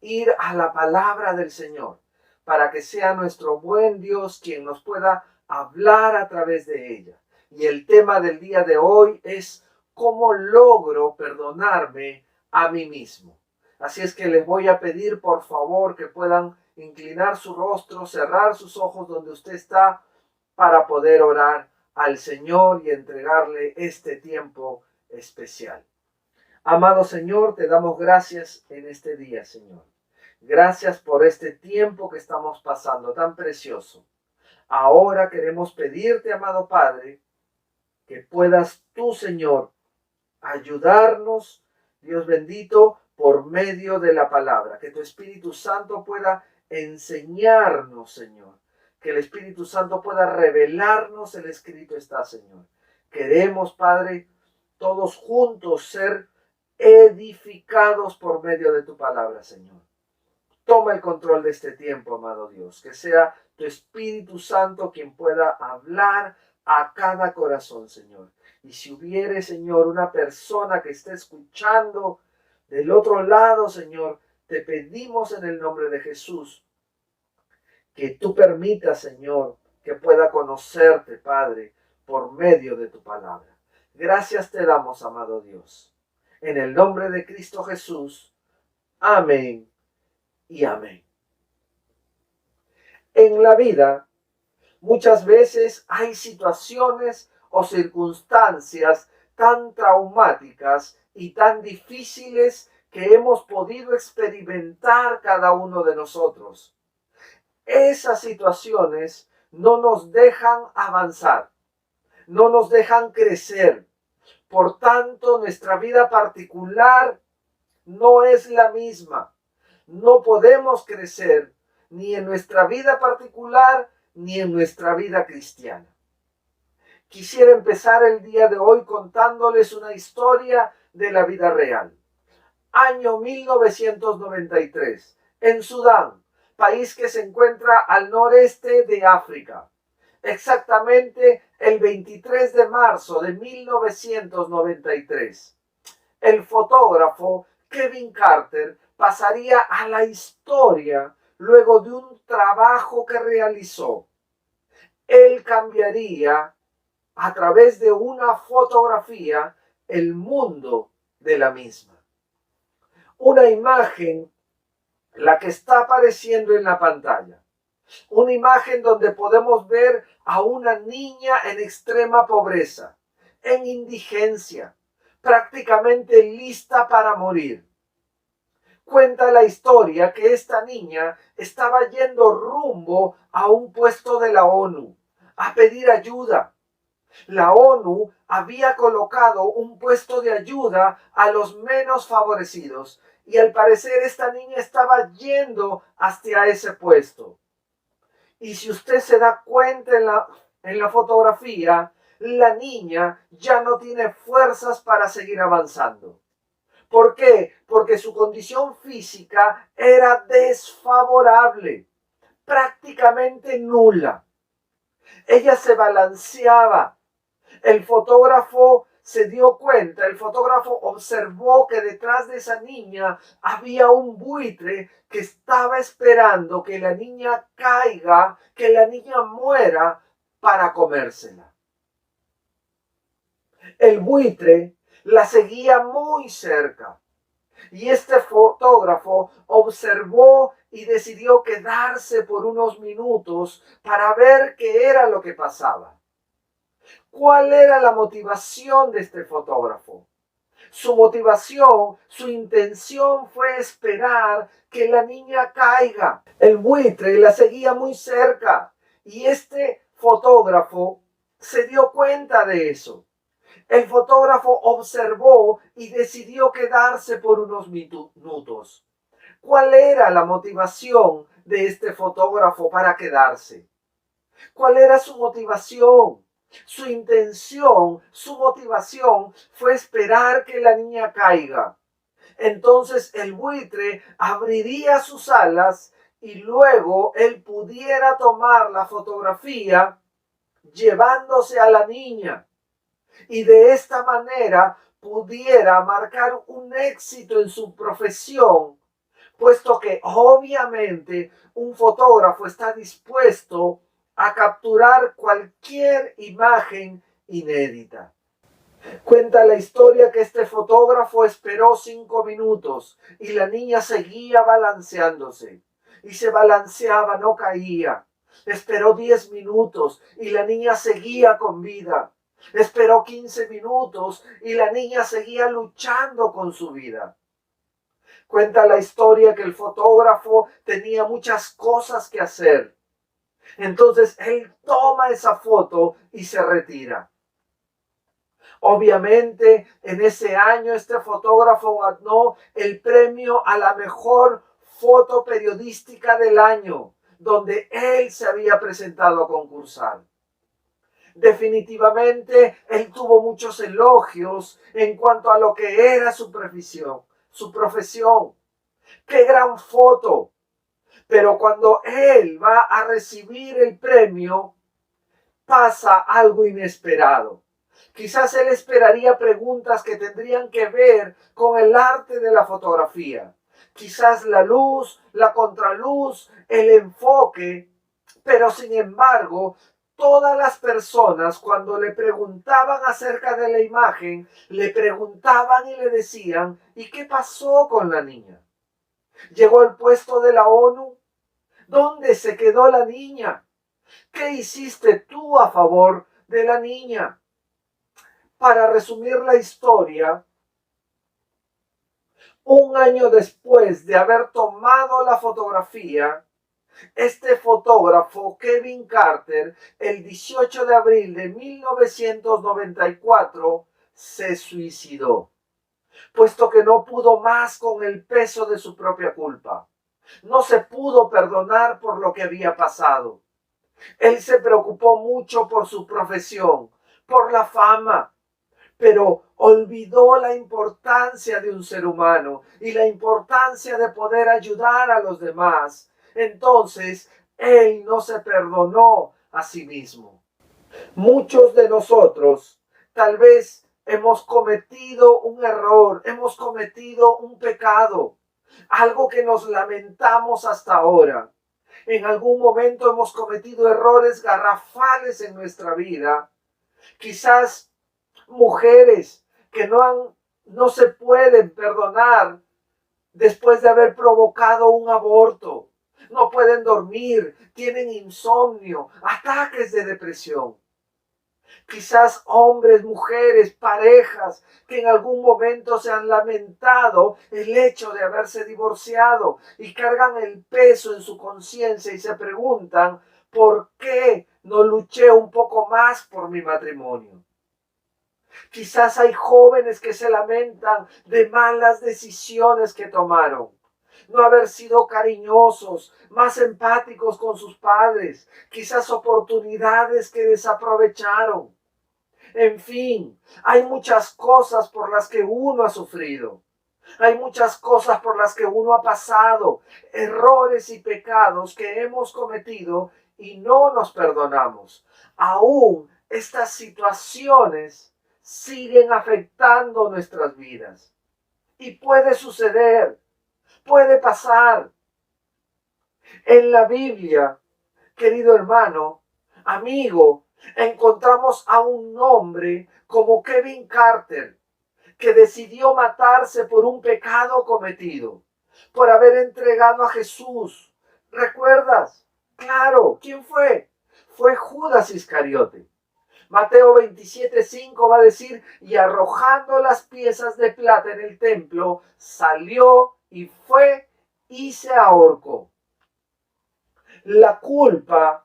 Speaker 1: ir a la palabra del Señor, para que sea nuestro buen Dios quien nos pueda hablar a través de ella. Y el tema del día de hoy es: ¿cómo logro perdonarme a mí mismo? Así es que les voy a pedir por favor que puedan inclinar su rostro, cerrar sus ojos donde usted está, para poder orar al Señor y entregarle este tiempo especial. Amado Señor, te damos gracias en este día, Señor. Gracias por este tiempo que estamos pasando tan precioso. Ahora queremos pedirte, amado Padre, que puedas tú, Señor, ayudarnos, Dios bendito, por medio de la palabra. Que tu Espíritu Santo pueda enseñarnos, Señor. Que el Espíritu Santo pueda revelarnos el escrito está, Señor. Queremos, Padre, todos juntos ser edificados por medio de tu palabra, Señor. Toma el control de este tiempo, amado Dios. Que sea tu Espíritu Santo quien pueda hablar a cada corazón, Señor. Y si hubiere, Señor, una persona que esté escuchando del otro lado, Señor, te pedimos en el nombre de Jesús que tú permitas, Señor, que pueda conocerte, Padre, por medio de tu palabra. Gracias te damos, amado Dios. En el nombre de Cristo Jesús. Amén y amén. En la vida, muchas veces hay situaciones o circunstancias tan traumáticas y tan difíciles que hemos podido experimentar cada uno de nosotros. Esas situaciones no nos dejan avanzar, no nos dejan crecer. Por tanto, nuestra vida particular no es la misma. No podemos crecer ni en nuestra vida particular ni en nuestra vida cristiana. Quisiera empezar el día de hoy contándoles una historia de la vida real. Año 1993, en Sudán, país que se encuentra al noreste de África. Exactamente el 23 de marzo de 1993. El fotógrafo Kevin Carter pasaría a la historia luego de un trabajo que realizó. Él cambiaría a través de una fotografía el mundo de la misma. Una imagen, la que está apareciendo en la pantalla. Una imagen donde podemos ver a una niña en extrema pobreza, en indigencia, prácticamente lista para morir. Cuenta la historia que esta niña estaba yendo rumbo a un puesto de la ONU a pedir ayuda. La ONU había colocado un puesto de ayuda a los menos favorecidos y al parecer esta niña estaba yendo hacia ese puesto. Y si usted se da cuenta en la fotografía, la niña ya no tiene fuerzas para seguir avanzando. ¿Por qué? Porque su condición física era desfavorable, prácticamente nula. Ella se balanceaba. El fotógrafo se dio cuenta, el fotógrafo observó que detrás de esa niña había un buitre que estaba esperando que la niña caiga, que la niña muera para comérsela. El buitre la seguía muy cerca y este fotógrafo observó y decidió quedarse por unos minutos para ver qué era lo que pasaba. ¿Cuál era la motivación de este fotógrafo? Su motivación, su intención fue esperar que la niña caiga. El buitre la seguía muy cerca y este fotógrafo se dio cuenta de eso. El fotógrafo observó y decidió quedarse por unos minutos. ¿Cuál era la motivación de este fotógrafo para quedarse? ¿Cuál era su motivación? Su intención, su motivación fue esperar que la niña caiga. Entonces el buitre abriría sus alas y luego él pudiera tomar la fotografía llevándose a la niña. Y de esta manera pudiera marcar un éxito en su profesión, puesto que obviamente un fotógrafo está dispuesto a capturar cualquier imagen inédita. Cuenta la historia que este fotógrafo esperó 5 minutos y la niña seguía balanceándose. Y se balanceaba, no caía. Esperó 10 minutos y la niña seguía con vida. Esperó 15 minutos y la niña seguía luchando con su vida. Cuenta la historia que el fotógrafo tenía muchas cosas que hacer. Entonces él toma esa foto y se retira. Obviamente en ese año este fotógrafo ganó el premio a la mejor foto periodística del año, donde él se había presentado a concursar. Definitivamente él tuvo muchos elogios en cuanto a lo que era su profesión. ¡Qué gran foto! Pero cuando él va a recibir el premio, pasa algo inesperado. Quizás él esperaría preguntas que tendrían que ver con el arte de la fotografía. Quizás la luz, la contraluz, el enfoque. Pero sin embargo, todas las personas cuando le preguntaban acerca de la imagen, le preguntaban y le decían, ¿y qué pasó con la niña? ¿Llegó al puesto de la ONU? ¿Dónde se quedó la niña? ¿Qué hiciste tú a favor de la niña? Para resumir la historia, un año después de haber tomado la fotografía, este fotógrafo, Kevin Carter, el 18 de abril de 1994, se suicidó, puesto que no pudo más con el peso de su propia culpa. No se pudo perdonar por lo que había pasado. Él se preocupó mucho por su profesión, por la fama, pero olvidó la importancia de un ser humano y la importancia de poder ayudar a los demás. Entonces, él no se perdonó a sí mismo. Muchos de nosotros tal vez hemos cometido un error, hemos cometido un pecado, algo que nos lamentamos hasta ahora. En algún momento hemos cometido errores garrafales en nuestra vida. Quizás mujeres que no se pueden perdonar después de haber provocado un aborto. No pueden dormir, tienen insomnio, ataques de depresión. Quizás hombres, mujeres, parejas que en algún momento se han lamentado el hecho de haberse divorciado y cargan el peso en su conciencia y se preguntan, ¿por qué no luché un poco más por mi matrimonio? Quizás hay jóvenes que se lamentan de malas decisiones que tomaron. No haber sido cariñosos, más empáticos con sus padres, quizás oportunidades que desaprovecharon. En fin, hay muchas cosas por las que uno ha sufrido. Hay muchas cosas por las que uno ha pasado, errores y pecados que hemos cometido y no nos perdonamos. Aún estas situaciones siguen afectando nuestras vidas. Y puede suceder, puede pasar. En la Biblia, querido hermano, amigo, encontramos a un hombre como Kevin Carter, que decidió matarse por un pecado cometido, por haber entregado a Jesús. ¿Recuerdas? Claro, ¿quién fue? Fue Judas Iscariote. Mateo 27:5 va a decir, y arrojando las piezas de plata en el templo, salió y fue y se ahorcó. La culpa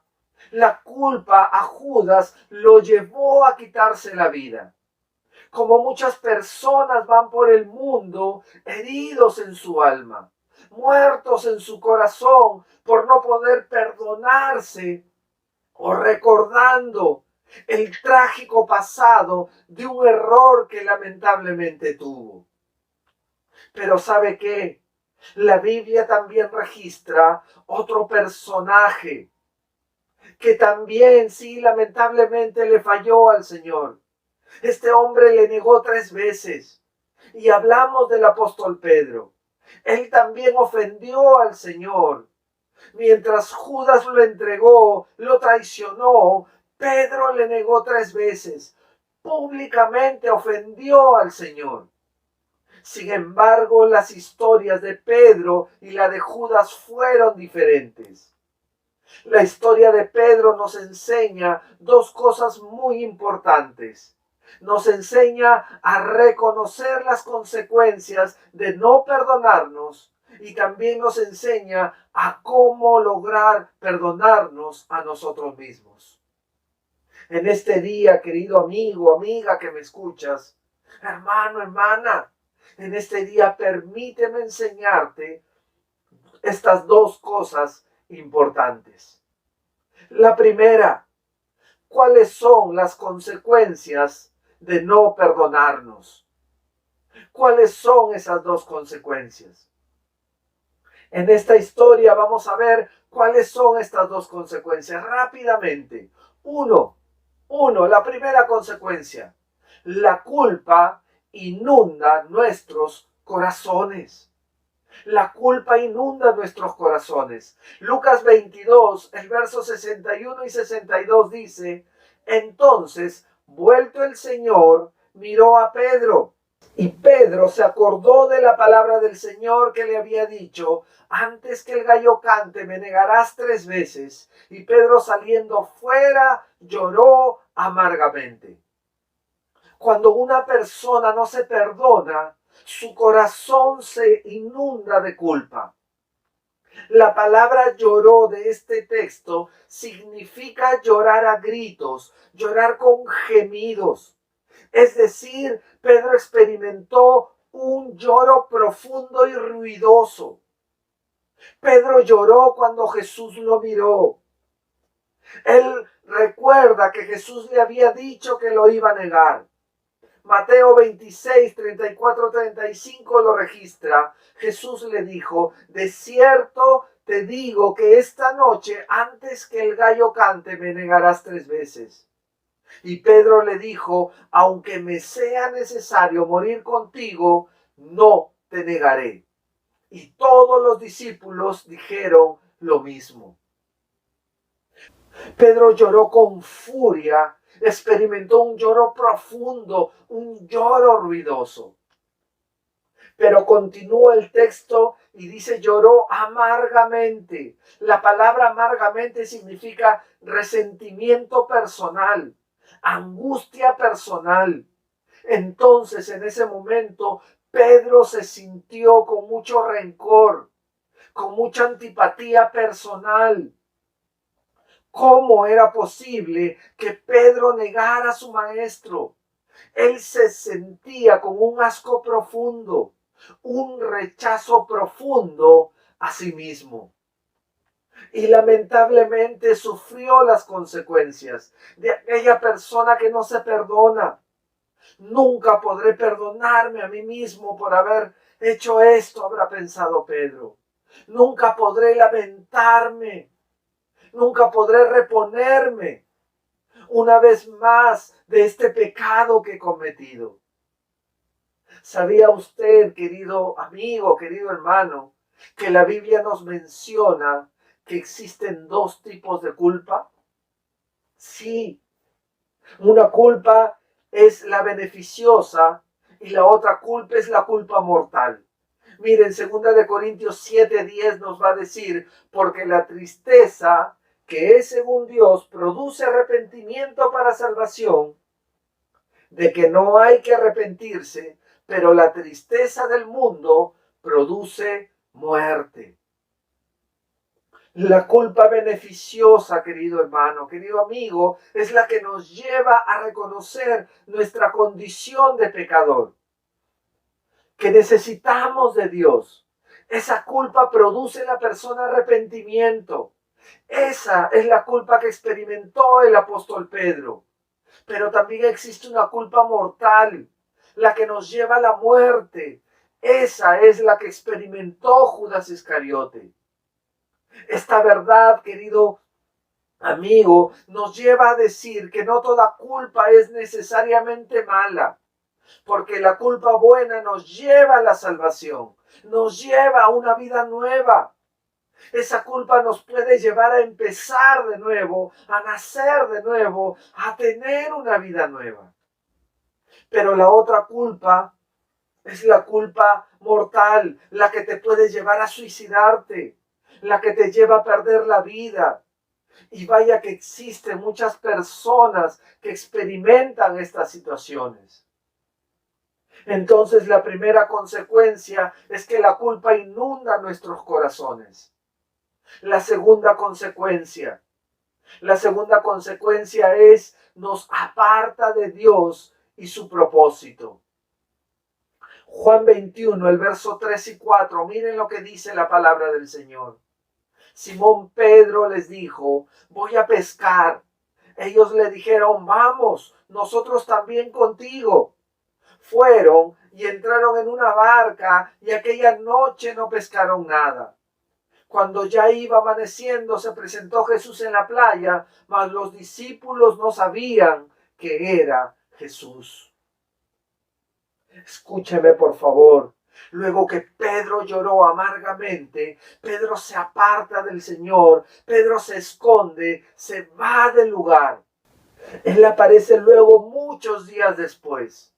Speaker 1: a Judas lo llevó a quitarse la vida. Como muchas personas van por el mundo heridos en su alma, muertos en su corazón por no poder perdonarse o recordando el trágico pasado de un error que lamentablemente tuvo. Pero ¿sabe qué? La Biblia también registra otro personaje que también, sí, lamentablemente le falló al Señor. Este hombre le negó 3 veces. Y hablamos del apóstol Pedro. Él también ofendió al Señor. Mientras Judas lo entregó, lo traicionó, Pedro le negó 3 veces. Públicamente ofendió al Señor. Sin embargo, las historias de Pedro y la de Judas fueron diferentes. La historia de Pedro nos enseña 2 cosas muy importantes. Nos enseña a reconocer las consecuencias de no perdonarnos y también nos enseña a cómo lograr perdonarnos a nosotros mismos. En este día, querido amigo, amiga que me escuchas, hermano, hermana, en este día permíteme enseñarte estas 2 cosas importantes. La primera, ¿cuáles son las consecuencias de no perdonarnos? ¿Cuáles son esas 2 consecuencias? En esta historia vamos a ver cuáles son estas 2 consecuencias rápidamente. Uno, la primera consecuencia, la culpa inunda nuestros corazones. La culpa inunda nuestros corazones. Lucas 22, el verso 61 y 62 dice, entonces, vuelto el Señor, miró a Pedro. Y Pedro se acordó de la palabra del Señor que le había dicho, antes que el gallo cante me negarás 3 veces. Y Pedro saliendo fuera lloró amargamente. Cuando una persona no se perdona, su corazón se inunda de culpa. La palabra lloró de este texto significa llorar a gritos, llorar con gemidos. Es decir, Pedro experimentó un lloro profundo y ruidoso. Pedro lloró cuando Jesús lo miró. Él recuerda que Jesús le había dicho que lo iba a negar. Mateo 26, 34, 35 lo registra. Jesús le dijo, de cierto te digo que esta noche, antes que el gallo cante, me negarás 3 veces. Y Pedro le dijo, aunque me sea necesario morir contigo, no te negaré. Y todos los discípulos dijeron lo mismo. Pedro lloró con furia, experimentó un lloro profundo, un lloro ruidoso. Pero continúa el texto y dice lloró amargamente. La palabra amargamente significa resentimiento personal. angustia personal. Entonces, en ese momento, Pedro se sintió con mucho rencor, con mucha antipatía personal. ¿Cómo era posible que Pedro negara a su maestro? Él se sentía con un asco profundo, un rechazo profundo a sí mismo. Y lamentablemente sufrió las consecuencias de aquella persona que no se perdona. Nunca podré perdonarme a mí mismo por haber hecho esto, habrá pensado Pedro. Nunca podré lamentarme. Nunca podré reponerme una vez más de este pecado que he cometido. ¿Sabía usted, querido amigo, querido hermano, que la Biblia nos menciona que existen dos tipos de culpa? Sí, una culpa es la beneficiosa y la otra culpa es la culpa mortal. Miren, 2 Corintios 7:10 nos va a decir, porque la tristeza que es según Dios produce arrepentimiento para salvación, de que no hay que arrepentirse, pero la tristeza del mundo produce muerte. La culpa beneficiosa, querido hermano, querido amigo, es la que nos lleva a reconocer nuestra condición de pecador, que necesitamos de Dios. Esa culpa produce en la persona arrepentimiento. Esa es la culpa que experimentó el apóstol Pedro. Pero también existe una culpa mortal, la que nos lleva a la muerte. Esa es la que experimentó Judas Iscariote. Esta verdad, querido amigo, nos lleva a decir que no toda culpa es necesariamente mala, porque la culpa buena nos lleva a la salvación, nos lleva a una vida nueva. Esa culpa nos puede llevar a empezar de nuevo, a nacer de nuevo, a tener una vida nueva. Pero la otra culpa es la culpa mortal, la que te puede llevar a suicidarte, la que te lleva a perder la vida. Y vaya que existen muchas personas que experimentan estas situaciones. Entonces la primera consecuencia es que la culpa inunda nuestros corazones. La segunda consecuencia es nos aparta de Dios y su propósito. Juan 21, el verso 3 y 4, miren lo que dice la palabra del Señor. Simón Pedro les dijo, voy a pescar. Ellos le dijeron, vamos, nosotros también contigo. Fueron y entraron en una barca y aquella noche no pescaron nada. Cuando ya iba amaneciendo, se presentó Jesús en la playa, mas los discípulos no sabían que era Jesús. Escúcheme, por favor. Luego que Pedro lloró amargamente, Pedro se aparta del Señor, Pedro se esconde, se va del lugar. Él aparece luego muchos días después.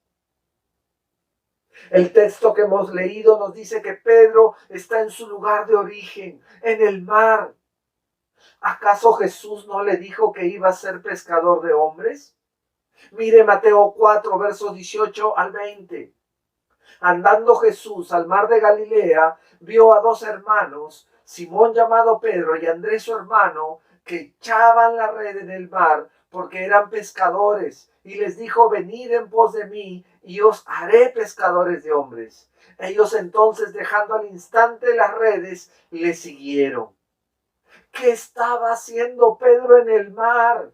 Speaker 1: El texto que hemos leído nos dice que Pedro está en su lugar de origen, en el mar. ¿Acaso Jesús no le dijo que iba a ser pescador de hombres? Mire Mateo 4, versos 18 al 20. Andando Jesús al mar de Galilea, vio a dos hermanos, Simón llamado Pedro y Andrés su hermano, que echaban la red en el mar porque eran pescadores, y les dijo, venid en pos de mí, y os haré pescadores de hombres. Ellos entonces, dejando al instante las redes, le siguieron. ¿Qué estaba haciendo Pedro en el mar?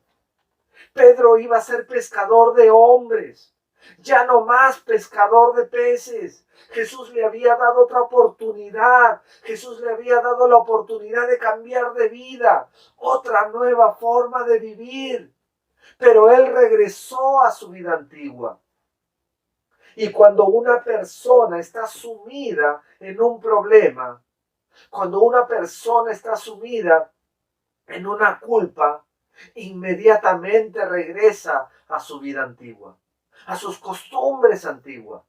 Speaker 1: Pedro iba a ser pescador de hombres, ya no más pescador de peces. Jesús le había dado otra oportunidad. Jesús le había dado la oportunidad de cambiar de vida, otra nueva forma de vivir. Pero él regresó a su vida antigua. Y cuando una persona está sumida en un problema, cuando una persona está sumida en una culpa, inmediatamente regresa a su vida antigua, a sus costumbres antiguas.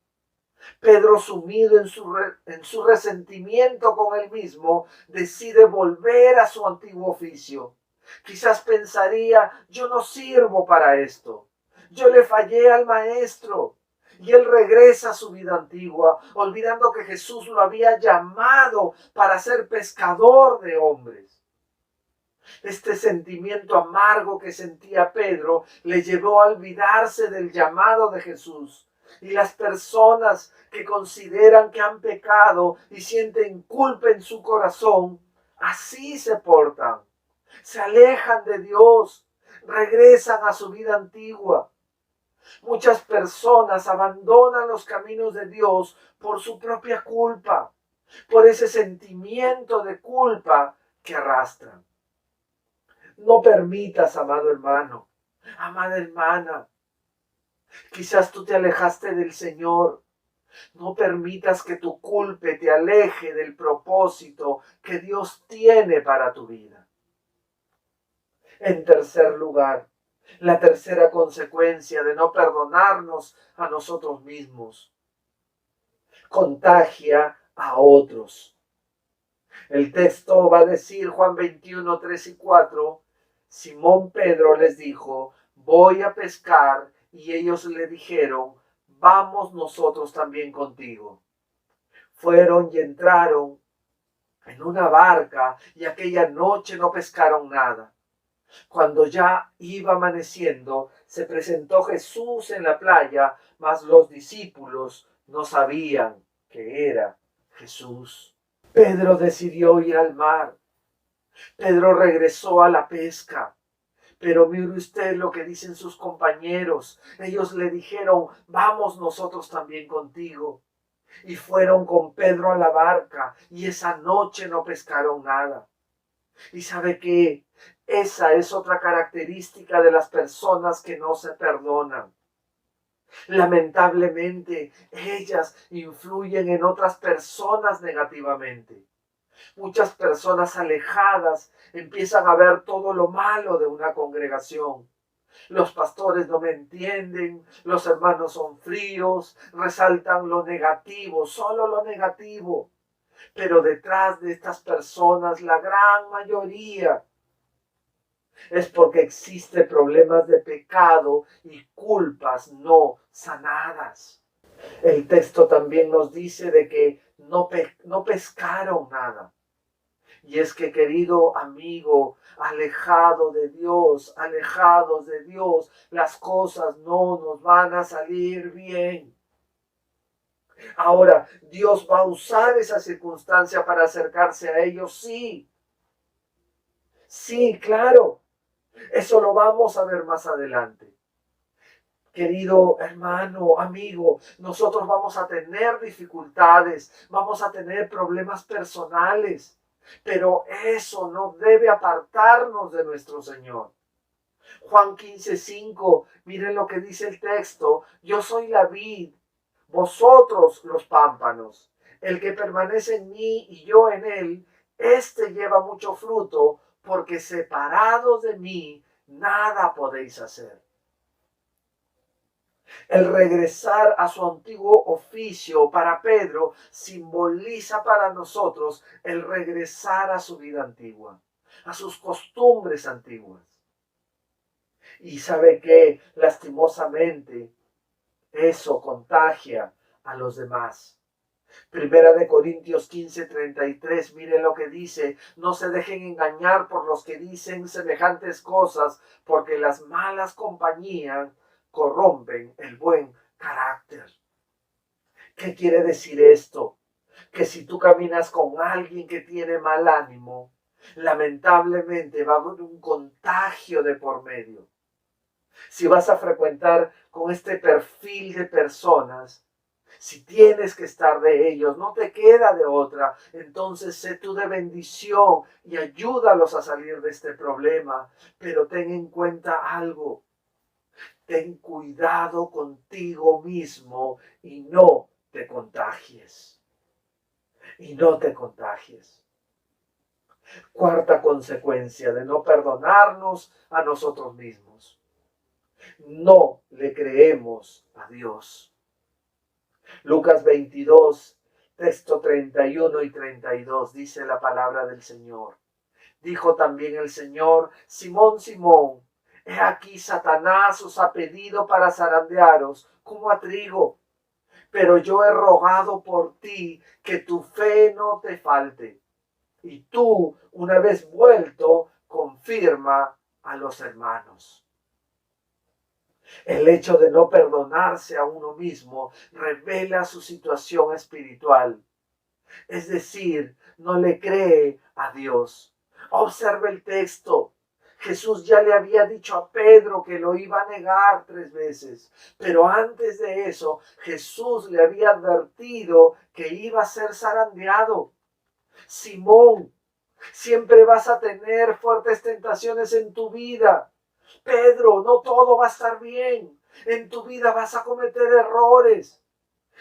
Speaker 1: Pedro, sumido en su resentimiento con él mismo, decide volver a su antiguo oficio. Quizás pensaría, yo no sirvo para esto. yo le fallé al maestro. Y él regresa a su vida antigua, olvidando que Jesús lo había llamado para ser pescador de hombres. Este sentimiento amargo que sentía Pedro le llevó a olvidarse del llamado de Jesús. Y las personas que consideran que han pecado y sienten culpa en su corazón, así se portan. Se alejan de Dios, regresan a su vida antigua. Muchas personas abandonan los caminos de Dios por su propia culpa, por ese sentimiento de culpa que arrastran. No permitas, amado hermano, amada hermana, quizás tú te alejaste del Señor. No permitas que tu culpa te aleje del propósito que Dios tiene para tu vida. En tercer lugar, la tercera consecuencia de no perdonarnos a nosotros mismos: contagia a otros. El texto va a decir, Juan 21, 3 y 4, Simón Pedro les dijo, voy a pescar, y ellos le dijeron, vamos nosotros también contigo. Fueron y entraron en una barca, y aquella noche no pescaron nada. Cuando ya iba amaneciendo, se presentó Jesús en la playa, mas los discípulos no sabían que era Jesús. Pedro decidió ir al mar. Pedro regresó a la pesca. Pero mire usted lo que dicen sus compañeros. Ellos le dijeron, vamos nosotros también contigo. Y fueron con Pedro a la barca, y esa noche no pescaron nada. ¿Y sabe qué? Esa es otra característica de las personas que no se perdonan. Lamentablemente, ellas influyen en otras personas negativamente. Muchas personas alejadas empiezan a ver todo lo malo de una congregación. Los pastores no me entienden, los hermanos son fríos, resaltan lo negativo, solo lo negativo. Pero detrás de estas personas, la gran mayoría, es porque existen problemas de pecado y culpas no sanadas. El texto también nos dice de que no pescaron nada. Y es que, querido amigo, alejados de Dios, las cosas no nos van a salir bien. Ahora, ¿Dios va a usar esa circunstancia para acercarse a ellos? Sí. Sí, claro. Eso lo vamos a ver más adelante. Querido hermano, amigo, nosotros vamos a tener dificultades, vamos a tener problemas personales, pero eso no debe apartarnos de nuestro Señor. Juan 15:5, miren lo que dice el texto, yo soy la vid, vosotros los pámpanos. El que permanece en mí y yo en él, éste lleva mucho fruto, porque separados de mí, nada podéis hacer. El regresar a su antiguo oficio para Pedro simboliza para nosotros el regresar a su vida antigua, a sus costumbres antiguas. Y sabe que, lastimosamente, eso contagia a los demás. Primera de Corintios 15:33, miren lo que dice, no se dejen engañar por los que dicen semejantes cosas, porque las malas compañías corrompen el buen carácter. ¿Qué quiere decir esto? Que si tú caminas con alguien que tiene mal ánimo, lamentablemente va a haber un contagio de por medio. Si vas a frecuentar con este perfil de personas, si tienes que estar de ellos, no te queda de otra, entonces sé tú de bendición y ayúdalos a salir de este problema. Pero ten en cuenta algo, ten cuidado contigo mismo y no te contagies. Y no te contagies. Cuarta consecuencia de no perdonarnos a nosotros mismos. No le creemos a Dios. Lucas 22, texto 31 y 32, dice la palabra del Señor. Dijo también el Señor, Simón, Simón, He aquí Satanás os ha pedido para zarandearos como a trigo, pero yo he rogado por ti que tu fe no te falte. Y tú, una vez vuelto, confirma a los hermanos. El hecho de no perdonarse a uno mismo revela su situación espiritual. Es decir, no le cree a Dios. Observe el texto. Jesús ya le había dicho a Pedro que lo iba a negar 3 veces. Pero antes de eso, Jesús le había advertido que iba a ser zarandeado. Simón, siempre vas a tener fuertes tentaciones en tu vida. Pedro, no todo va a estar bien. En tu vida vas a cometer errores.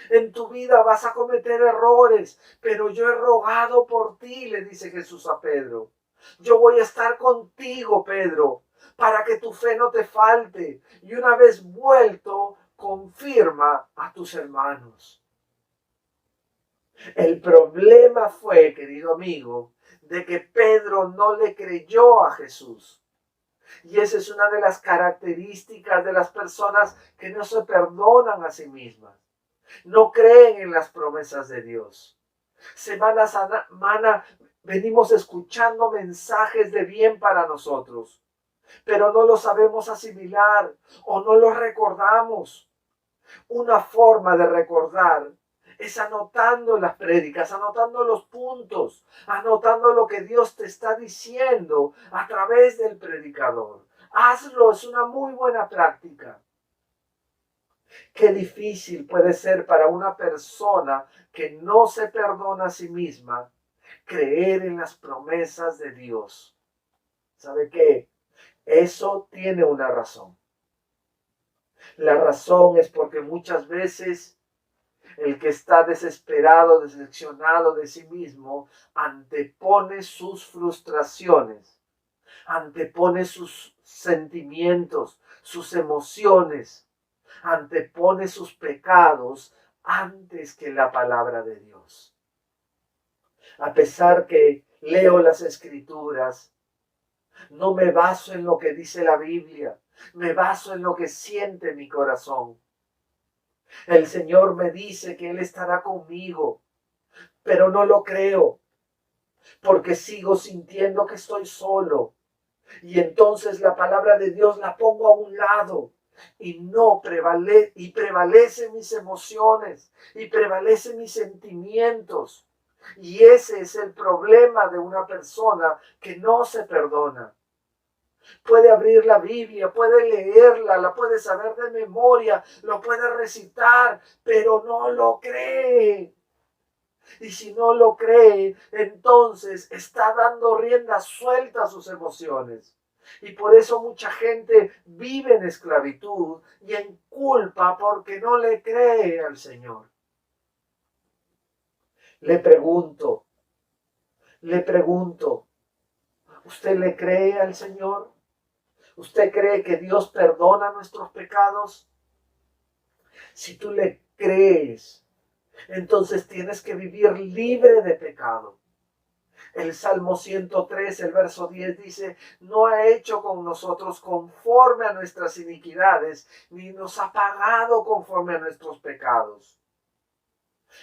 Speaker 1: En tu vida vas a cometer errores, pero yo he rogado por ti, le dice Jesús a Pedro. Yo voy a estar contigo, Pedro, para que tu fe no te falte. Y una vez vuelto, confirma a tus hermanos. El problema fue, querido amigo, de que Pedro no le creyó a Jesús. Y esa es una de las características de las personas que no se perdonan a sí mismas. No creen en las promesas de Dios. Semana a semana venimos escuchando mensajes de bien para nosotros, pero no los sabemos asimilar o no los recordamos. Una forma de recordar es anotando las prédicas, anotando los puntos, anotando lo que Dios te está diciendo a través del predicador. Hazlo, es una muy buena práctica. Qué difícil puede ser para una persona que no se perdona a sí misma creer en las promesas de Dios. ¿Sabe qué? Eso tiene una razón. La razón es porque muchas veces el que está desesperado, decepcionado de sí mismo, antepone sus frustraciones, antepone sus sentimientos, sus emociones, antepone sus pecados antes que la palabra de Dios. A pesar que leo las Escrituras, no me baso en lo que dice la Biblia, me baso en lo que siente mi corazón. El Señor me dice que Él estará conmigo, pero no lo creo, porque sigo sintiendo que estoy solo. Y entonces la palabra de Dios la pongo a un lado y no prevalecen mis emociones y prevalecen mis sentimientos. Y ese es el problema de una persona que no se perdona. Puede abrir la Biblia, puede leerla, la puede saber de memoria, lo puede recitar, pero no lo cree. Y si no lo cree, entonces está dando rienda suelta a sus emociones. Y por eso mucha gente vive en esclavitud y en culpa porque no le cree al Señor. Le pregunto, ¿usted le cree al Señor? ¿Usted cree que Dios perdona nuestros pecados? Si tú le crees, entonces tienes que vivir libre de pecado. El Salmo 103, el verso 10 dice, no ha hecho con nosotros conforme a nuestras iniquidades, ni nos ha pagado conforme a nuestros pecados.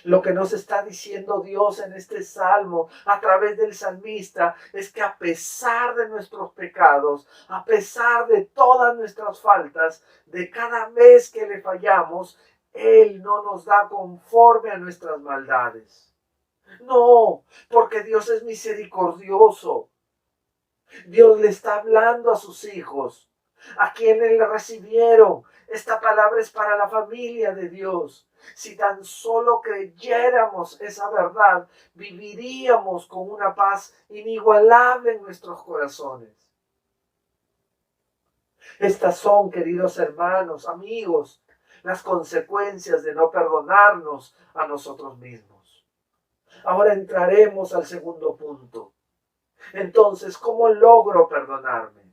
Speaker 1: Lo que nos está diciendo Dios en este salmo a través del salmista es que a pesar de nuestros pecados, a pesar de todas nuestras faltas, de cada vez que le fallamos, Él no nos da conforme a nuestras maldades. No, porque Dios es misericordioso. Dios le está hablando a sus hijos, a quienes le recibieron. Esta palabra es para la familia de Dios. Si tan solo creyéramos esa verdad, viviríamos con una paz inigualable en nuestros corazones. Estas son, queridos hermanos, amigos, las consecuencias de no perdonarnos a nosotros mismos. Ahora entraremos al segundo punto. Entonces, ¿cómo logro perdonarme?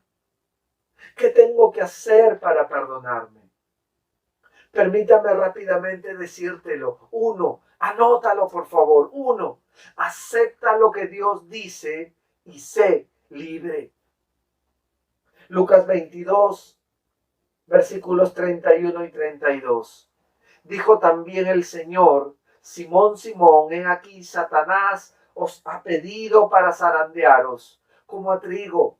Speaker 1: ¿Qué tengo que hacer para perdonarme? Permítame rápidamente decírtelo. 1, anótalo por favor. 1, acepta lo que Dios dice y sé libre. Lucas 22, versículos 31 y 32. Dijo también el Señor: Simón, Simón, he aquí Satanás os ha pedido para zarandearos como a trigo,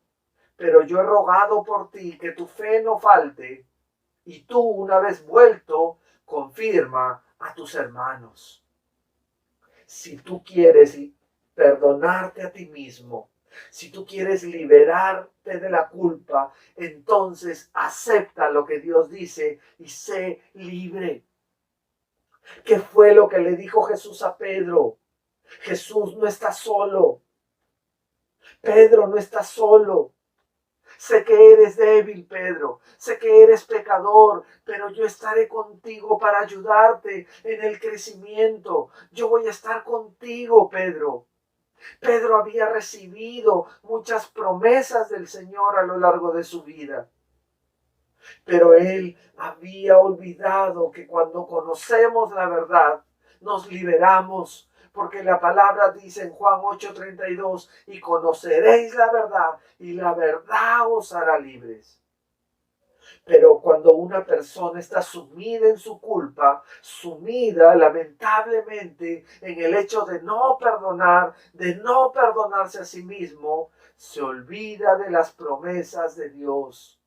Speaker 1: pero yo he rogado por ti que tu fe no falte, y tú, una vez vuelto, confirma a tus hermanos. Si tú quieres perdonarte a ti mismo, si tú quieres liberarte de la culpa, entonces acepta lo que Dios dice y sé libre. ¿Qué fue lo que le dijo Jesús a Pedro? Jesús no está solo. Pedro no está solo. Sé que eres débil, Pedro. Sé que eres pecador, pero yo estaré contigo para ayudarte en el crecimiento. Yo voy a estar contigo, Pedro. Pedro había recibido muchas promesas del Señor a lo largo de su vida. Pero él había olvidado que cuando conocemos la verdad, nos liberamos. Porque la palabra dice en Juan 8:32, y conoceréis la verdad, y la verdad os hará libres. Pero cuando una persona está sumida en su culpa, sumida lamentablemente en el hecho de no perdonar, de no perdonarse a sí mismo, se olvida de las promesas de Dios.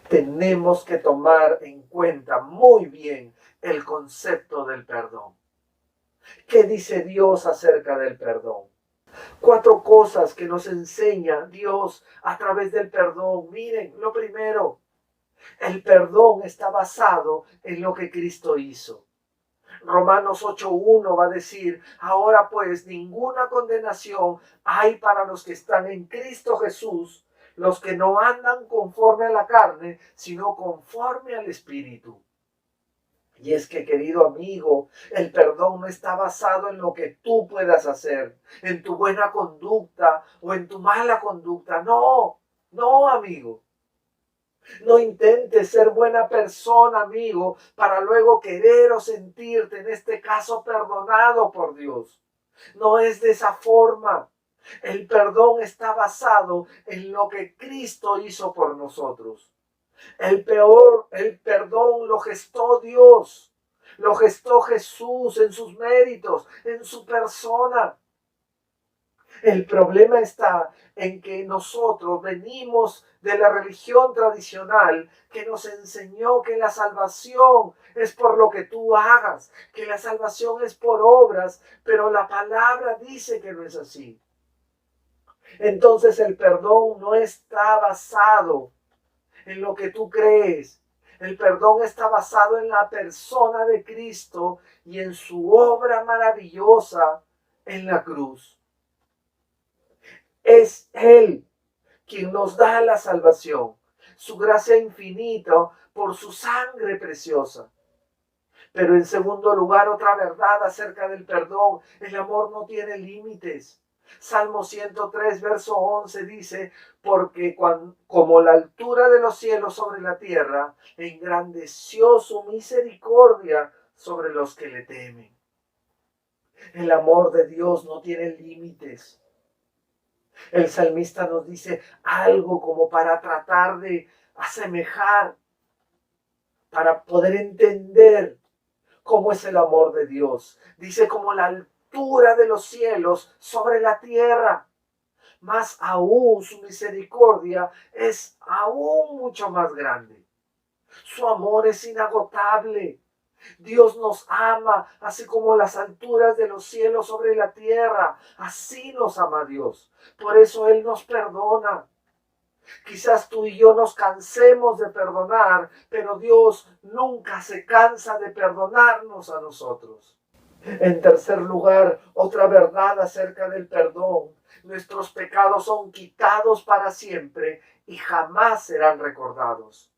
Speaker 1: Tenemos que tomar en cuenta muy bien el concepto del perdón. ¿Qué dice Dios acerca del perdón? 4 cosas que nos enseña Dios a través del perdón. Miren, lo primero, el perdón está basado en lo que Cristo hizo. Romanos 8:1 va a decir: ahora pues ninguna condenación hay para los que están en Cristo Jesús, los que no andan conforme a la carne, sino conforme al Espíritu. Y es que, querido amigo, el perdón no está basado en lo que tú puedas hacer, en tu buena conducta o en tu mala conducta. No, no, amigo. No intentes ser buena persona, amigo, para luego querer o sentirte, en este caso, perdonado por Dios. No es de esa forma. El perdón está basado en lo que Cristo hizo por nosotros. El perdón lo gestó Dios, lo gestó Jesús en sus méritos, en su persona. El problema está en que nosotros venimos de la religión tradicional que nos enseñó que la salvación es por lo que tú hagas, que la salvación es por obras, pero la palabra dice que no es así. Entonces el perdón no está basado en lo que tú crees. El perdón está basado en la persona de Cristo y en su obra maravillosa en la cruz. Es Él quien nos da la salvación, su gracia infinita por su sangre preciosa. Pero en segundo lugar, otra verdad acerca del perdón: el amor no tiene límites. Salmo 103, verso 11 dice: porque como la altura de los cielos sobre la tierra, engrandeció su misericordia sobre los que le temen. El amor de Dios no tiene límites. El salmista nos dice algo como para tratar de asemejar, para poder entender cómo es el amor de Dios. Dice: como la altura de los cielos sobre la tierra, más aún su misericordia es aún mucho más grande. Su amor es inagotable. Dios nos ama así como las alturas de los cielos sobre la tierra. Así nos ama Dios. Por eso Él nos perdona. Quizás tú y yo nos cansemos de perdonar, pero Dios nunca se cansa de perdonarnos a nosotros. En tercer lugar, otra verdad acerca del perdón: nuestros pecados son quitados para siempre y jamás serán recordados.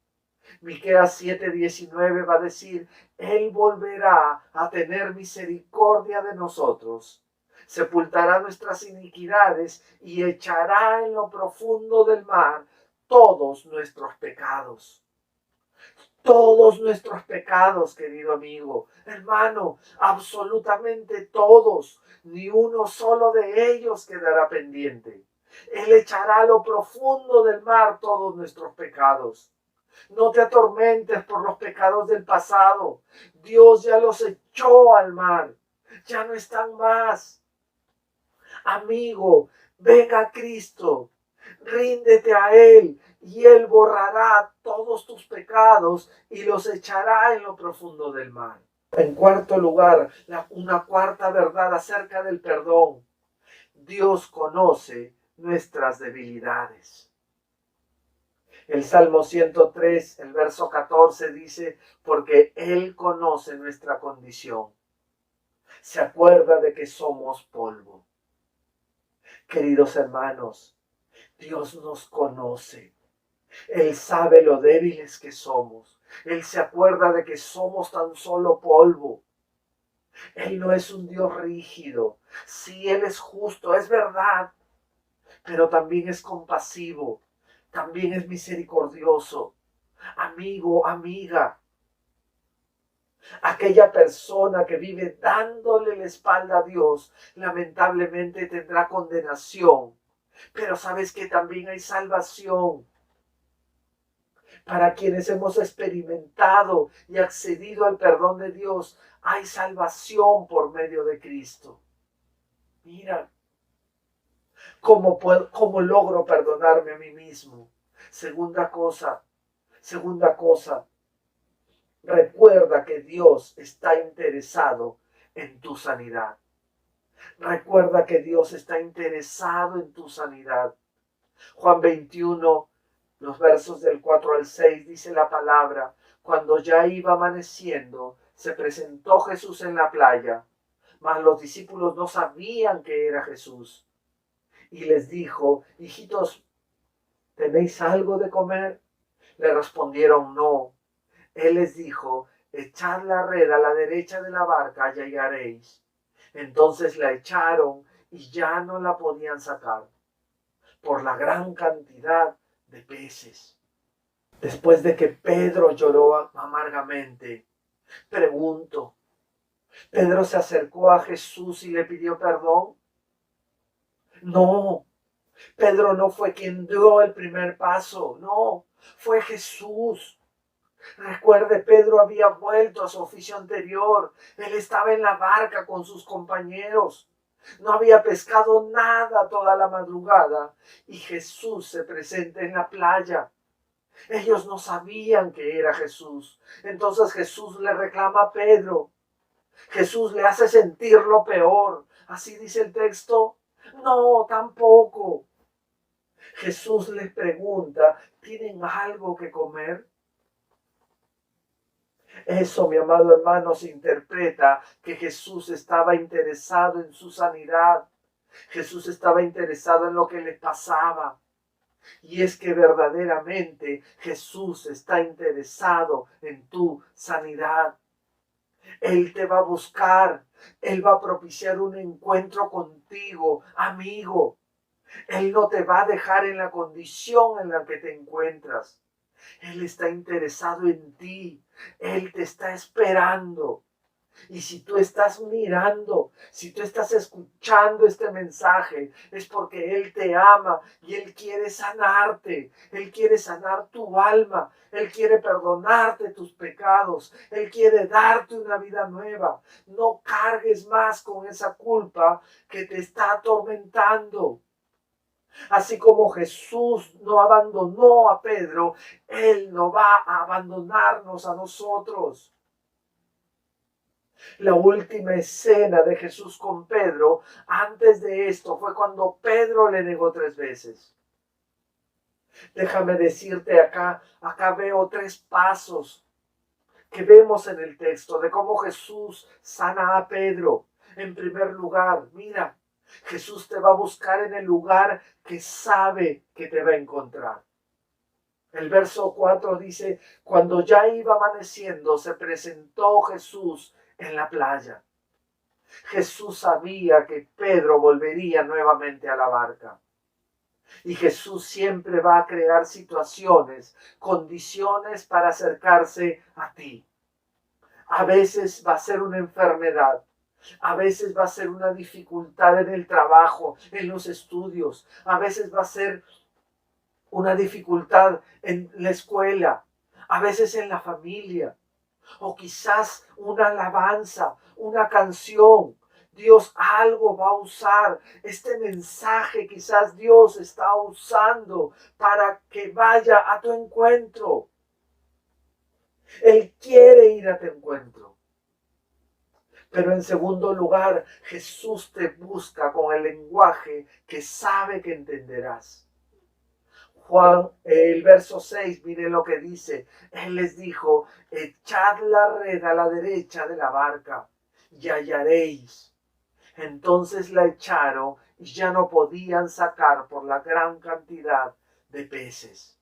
Speaker 1: Miqueas 7:19 va a decir: Él volverá a tener misericordia de nosotros, sepultará nuestras iniquidades y echará en lo profundo del mar todos nuestros pecados. Todos nuestros pecados, querido amigo, hermano, absolutamente todos, ni uno solo de ellos quedará pendiente. Él echará a lo profundo del mar todos nuestros pecados. No te atormentes por los pecados del pasado. Dios ya los echó al mar. Ya no están más. Amigo, ven a Cristo. Ríndete a Él y Él borrará todos tus pecados y los echará en lo profundo del mar. En cuarto lugar, una cuarta verdad acerca del perdón. Dios conoce nuestras debilidades. El Salmo 103, el verso 14 dice, porque Él conoce nuestra condición. Se acuerda de que somos polvo. Queridos hermanos, Dios nos conoce. Él sabe lo débiles que somos. Él se acuerda de que somos tan solo polvo. Él no es un Dios rígido. Sí, Él es justo, es verdad, pero también es compasivo, también es misericordioso. Amigo, amiga, aquella persona que vive dándole la espalda a Dios, lamentablemente tendrá condenación. Pero sabes que también hay salvación. Para quienes hemos experimentado y accedido al perdón de Dios, hay salvación por medio de Cristo. Mira, ¿cómo logro perdonarme a mí mismo? Segunda cosa, recuerda que Dios está interesado en tu sanidad. Recuerda que Dios está interesado en tu sanidad. Juan 21, los versos del 4 al 6, dice la palabra, cuando ya iba amaneciendo, se presentó Jesús en la playa, mas los discípulos no sabían que era Jesús. Y les dijo, hijitos, ¿tenéis algo de comer? Le respondieron, no. Él les dijo, echad la red a la derecha de la barca y hallaréis. Entonces la echaron y ya no la podían sacar por la gran cantidad de peces. Después de que Pedro lloró amargamente, pregunto, ¿Pedro se acercó a Jesús y le pidió perdón? No, Pedro no fue quien dio el primer paso, no, fue Jesús. Recuerde, Pedro había vuelto a su oficio anterior. Él estaba en la barca con sus compañeros. No había pescado nada toda la madrugada y Jesús se presenta en la playa. Ellos no sabían que era Jesús. Entonces Jesús le reclama a Pedro. Jesús le hace sentir lo peor. Así dice el texto. No, tampoco. Jesús les pregunta, ¿tienen algo que comer? Eso, mi amado hermano, se interpreta que Jesús estaba interesado en su sanidad. Jesús estaba interesado en lo que le pasaba. Y es que verdaderamente Jesús está interesado en tu sanidad. Él te va a buscar. Él va a propiciar un encuentro contigo, amigo. Él no te va a dejar en la condición en la que te encuentras. Él está interesado en ti. Él te está esperando. Y si tú estás mirando, si tú estás escuchando este mensaje, es porque Él te ama y Él quiere sanarte. Él quiere sanar tu alma. Él quiere perdonarte tus pecados. Él quiere darte una vida nueva. No cargues más con esa culpa que te está atormentando. Así como Jesús no abandonó a Pedro, Él no va a abandonarnos a nosotros. La última escena de Jesús con Pedro, antes de esto, fue cuando Pedro le negó 3 veces. Déjame decirte acá veo 3 pasos que vemos en el texto de cómo Jesús sana a Pedro. En primer lugar, mira, Jesús te va a buscar en el lugar que sabe que te va a encontrar. El verso 4 dice, cuando ya iba amaneciendo, se presentó Jesús en la playa. Jesús sabía que Pedro volvería nuevamente a la barca. Y Jesús siempre va a crear situaciones, condiciones para acercarse a ti. A veces va a ser una enfermedad. A veces va a ser una dificultad en el trabajo, en los estudios. A veces va a ser una dificultad en la escuela. A veces en la familia. O quizás una alabanza, una canción. Dios algo va a usar. Este mensaje quizás Dios está usando para que vaya a tu encuentro. Él quiere ir a tu encuentro. Pero en segundo lugar, Jesús te busca con el lenguaje que sabe que entenderás. Juan, el verso 6, mire lo que dice. Él les dijo, echad la red a la derecha de la barca y hallaréis. Entonces la echaron y ya no podían sacar por la gran cantidad de peces.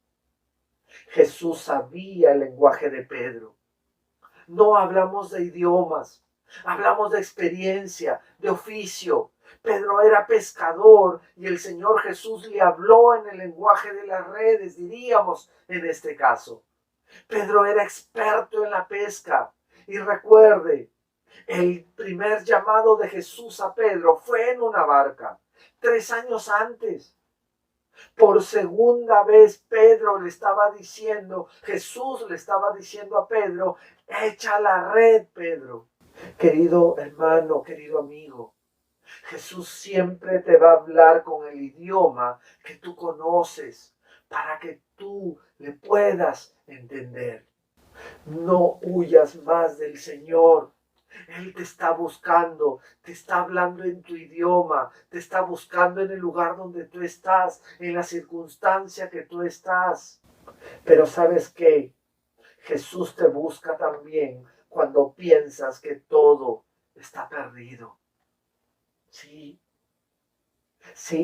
Speaker 1: Jesús sabía el lenguaje de Pedro. No hablamos de idiomas, hablamos de experiencia, de oficio. Pedro era pescador y el Señor Jesús le habló en el lenguaje de las redes, diríamos en este caso. Pedro era experto en la pesca. Y recuerde, el primer llamado de Jesús a Pedro fue en una barca, 3 años antes. Por segunda vez Pedro le estaba diciendo, Jesús le estaba diciendo a Pedro, echa la red, Pedro. Querido hermano, querido amigo, Jesús siempre te va a hablar con el idioma que tú conoces para que tú le puedas entender. No huyas más del Señor. Él te está buscando, te está hablando en tu idioma, te está buscando en el lugar donde tú estás, en la circunstancia que tú estás. Pero ¿sabes qué? Jesús te busca también cuando piensas que todo está perdido. Sí,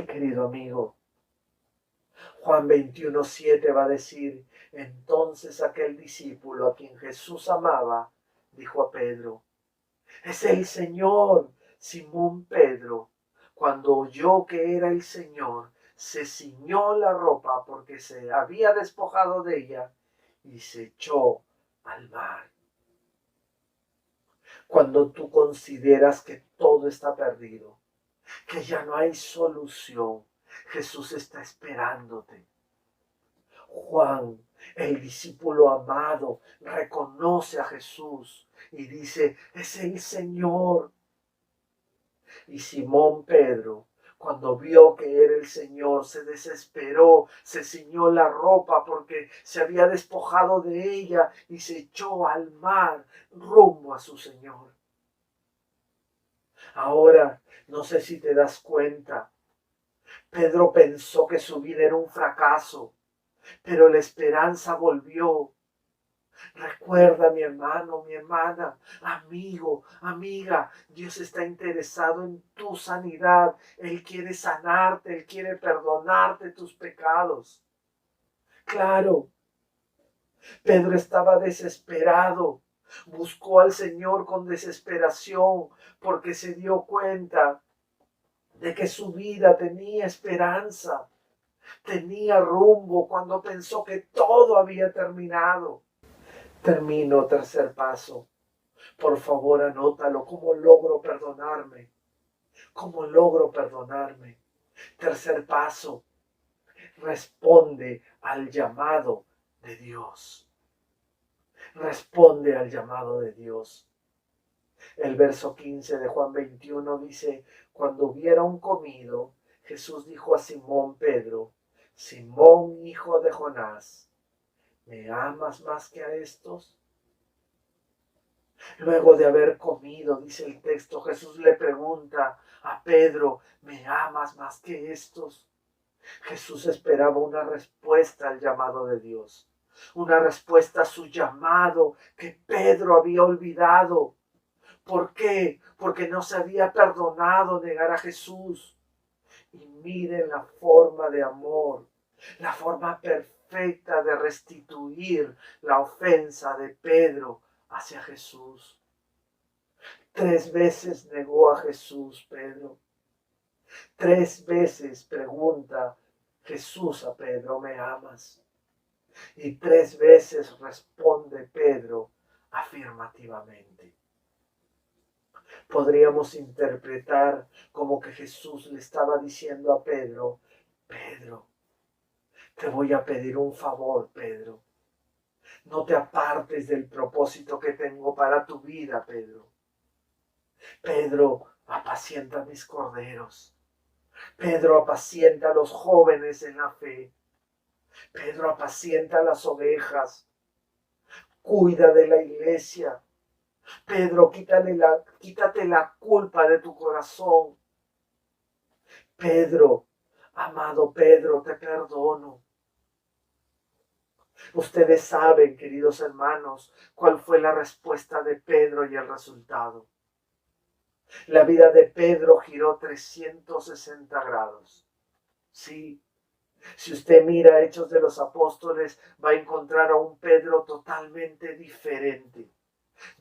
Speaker 1: querido amigo. Juan 21:7 va a decir, entonces aquel discípulo a quien Jesús amaba, dijo a Pedro, es el Señor. Simón Pedro, cuando oyó que era el Señor, se ciñó la ropa porque se había despojado de ella y se echó al mar. Cuando tú consideras que todo está perdido, que ya no hay solución, Jesús está esperándote. Juan, el discípulo amado, reconoce a Jesús y dice, es el Señor. Y Simón Pedro, cuando vio que era el Señor, se desesperó, se ciñó la ropa porque se había despojado de ella y se echó al mar rumbo a su Señor. Ahora, no sé si te das cuenta, Pedro pensó que su vida era un fracaso, pero la esperanza volvió. Recuerda, mi hermano, mi hermana, amigo, amiga, Dios está interesado en tu sanidad. Él quiere sanarte, Él quiere perdonarte tus pecados. Claro, Pedro estaba desesperado. Buscó al Señor con desesperación porque se dio cuenta de que su vida tenía esperanza, tenía rumbo cuando pensó que todo había terminado. Termino, tercer paso. Por favor, anótalo. ¿Cómo logro perdonarme? ¿Cómo logro perdonarme? Tercer paso. Responde al llamado de Dios. Responde al llamado de Dios. El verso 15 de Juan 21 dice, cuando hubieron comido, Jesús dijo a Simón Pedro, Simón, hijo de Jonás, ¿me amas más que a estos? Luego de haber comido, dice el texto, Jesús le pregunta a Pedro, ¿me amas más que estos? Jesús esperaba una respuesta al llamado de Dios, una respuesta a su llamado que Pedro había olvidado. ¿Por qué? Porque no se había perdonado negar a Jesús. Y miren la forma de amor, la forma perfecta de restituir la ofensa de Pedro hacia Jesús. 3 veces negó a Jesús Pedro. 3 veces pregunta Jesús a Pedro, ¿me amas? Y 3 veces responde Pedro afirmativamente. Podríamos interpretar como que Jesús le estaba diciendo a Pedro, Pedro, te voy a pedir un favor, Pedro. No te apartes del propósito que tengo para tu vida, Pedro. Pedro, apacienta mis corderos. Pedro, apacienta a los jóvenes en la fe. Pedro, apacienta a las ovejas. Cuida de la iglesia. Pedro, quítate la culpa de tu corazón. Pedro, amado Pedro, te perdono. Ustedes saben, queridos hermanos, cuál fue la respuesta de Pedro y el resultado. La vida de Pedro giró 360 grados. Sí, si usted mira Hechos de los Apóstoles, va a encontrar a un Pedro totalmente diferente,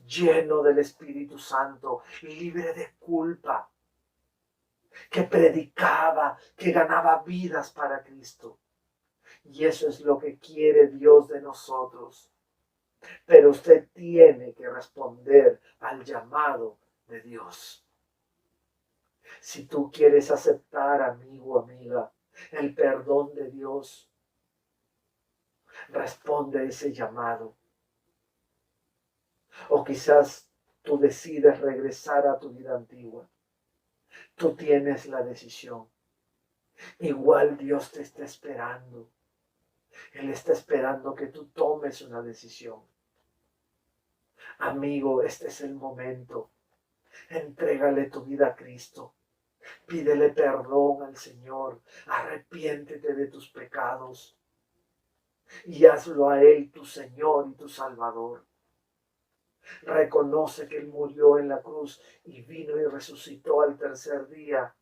Speaker 1: lleno del Espíritu Santo, libre de culpa, que predicaba, que ganaba vidas para Cristo. Y eso es lo que quiere Dios de nosotros. Pero usted tiene que responder al llamado de Dios. Si tú quieres aceptar, amigo, amiga, el perdón de Dios, responde a ese llamado. O quizás tú decides regresar a tu vida antigua. Tú tienes la decisión. Igual Dios te está esperando. Él está esperando que tú tomes una decisión. Amigo, este es el momento. Entrégale tu vida a Cristo. Pídele perdón al Señor. Arrepiéntete de tus pecados. Y hazlo a Él tu Señor y tu Salvador. Reconoce que Él murió en la cruz y vino y resucitó al tercer día.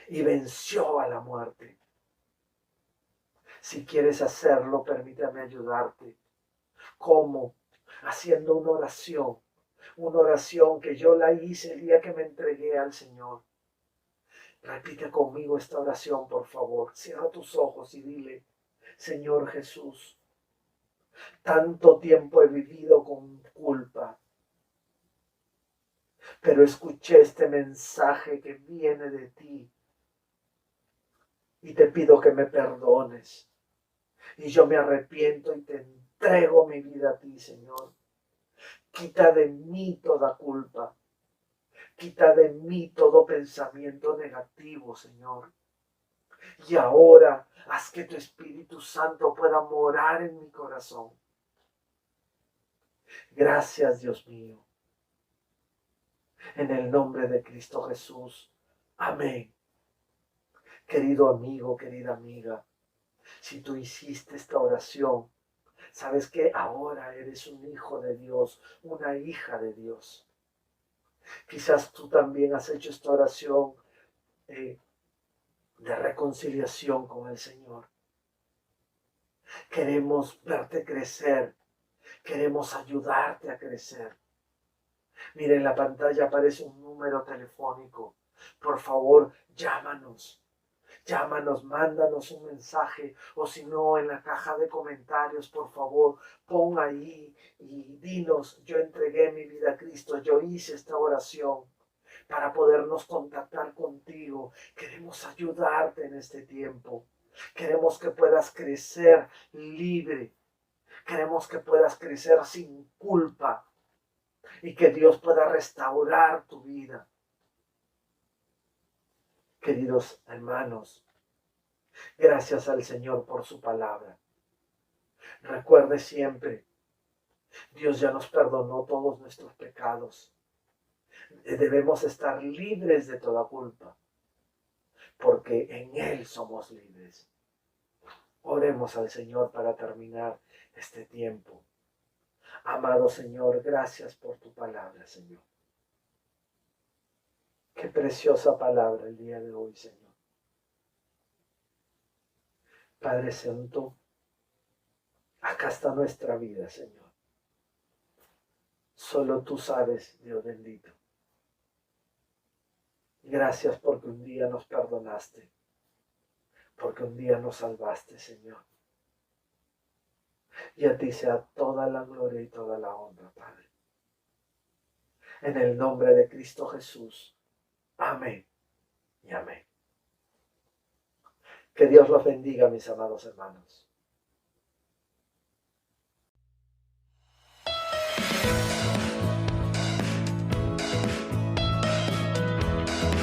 Speaker 1: Y venció a la muerte. Si quieres hacerlo, permítame ayudarte. ¿Cómo? Haciendo una oración que yo la hice el día que me entregué al Señor. Repite conmigo esta oración, por favor. Cierra tus ojos y dile, Señor Jesús, tanto tiempo he vivido con culpa, pero escuché este mensaje que viene de ti y te pido que me perdones. Y yo me arrepiento y te entrego mi vida a ti, Señor. Quita de mí toda culpa. Quita de mí todo pensamiento negativo, Señor. Y ahora haz que tu Espíritu Santo pueda morar en mi corazón. Gracias, Dios mío. En el nombre de Cristo Jesús. Amén. Querido amigo, querida amiga, si tú hiciste esta oración, sabes que ahora eres un hijo de Dios, una hija de Dios. Quizás tú también has hecho esta oración de reconciliación con el Señor. Queremos verte crecer, queremos ayudarte a crecer. Mira, en la pantalla aparece un número telefónico. Por favor, llámanos. Llámanos, mándanos un mensaje, o si no, en la caja de comentarios, por favor, pon ahí y dinos, yo entregué mi vida a Cristo, yo hice esta oración para podernos contactar contigo. Queremos ayudarte en este tiempo. Queremos que puedas crecer libre. Queremos que puedas crecer sin culpa y que Dios pueda restaurar tu vida. Queridos hermanos, gracias al Señor por su palabra. Recuerde siempre, Dios ya nos perdonó todos nuestros pecados. Debemos estar libres de toda culpa, porque en Él somos libres. Oremos al Señor para terminar este tiempo. Amado Señor, gracias por tu palabra, Señor. Qué preciosa palabra el día de hoy, Señor. Padre Santo, acá está nuestra vida, Señor. Solo tú sabes, Dios bendito. Gracias porque un día nos perdonaste, porque un día nos salvaste, Señor. Y a ti sea toda la gloria y toda la honra, Padre. En el nombre de Cristo Jesús. Amén y amén. Que Dios los bendiga, mis amados hermanos.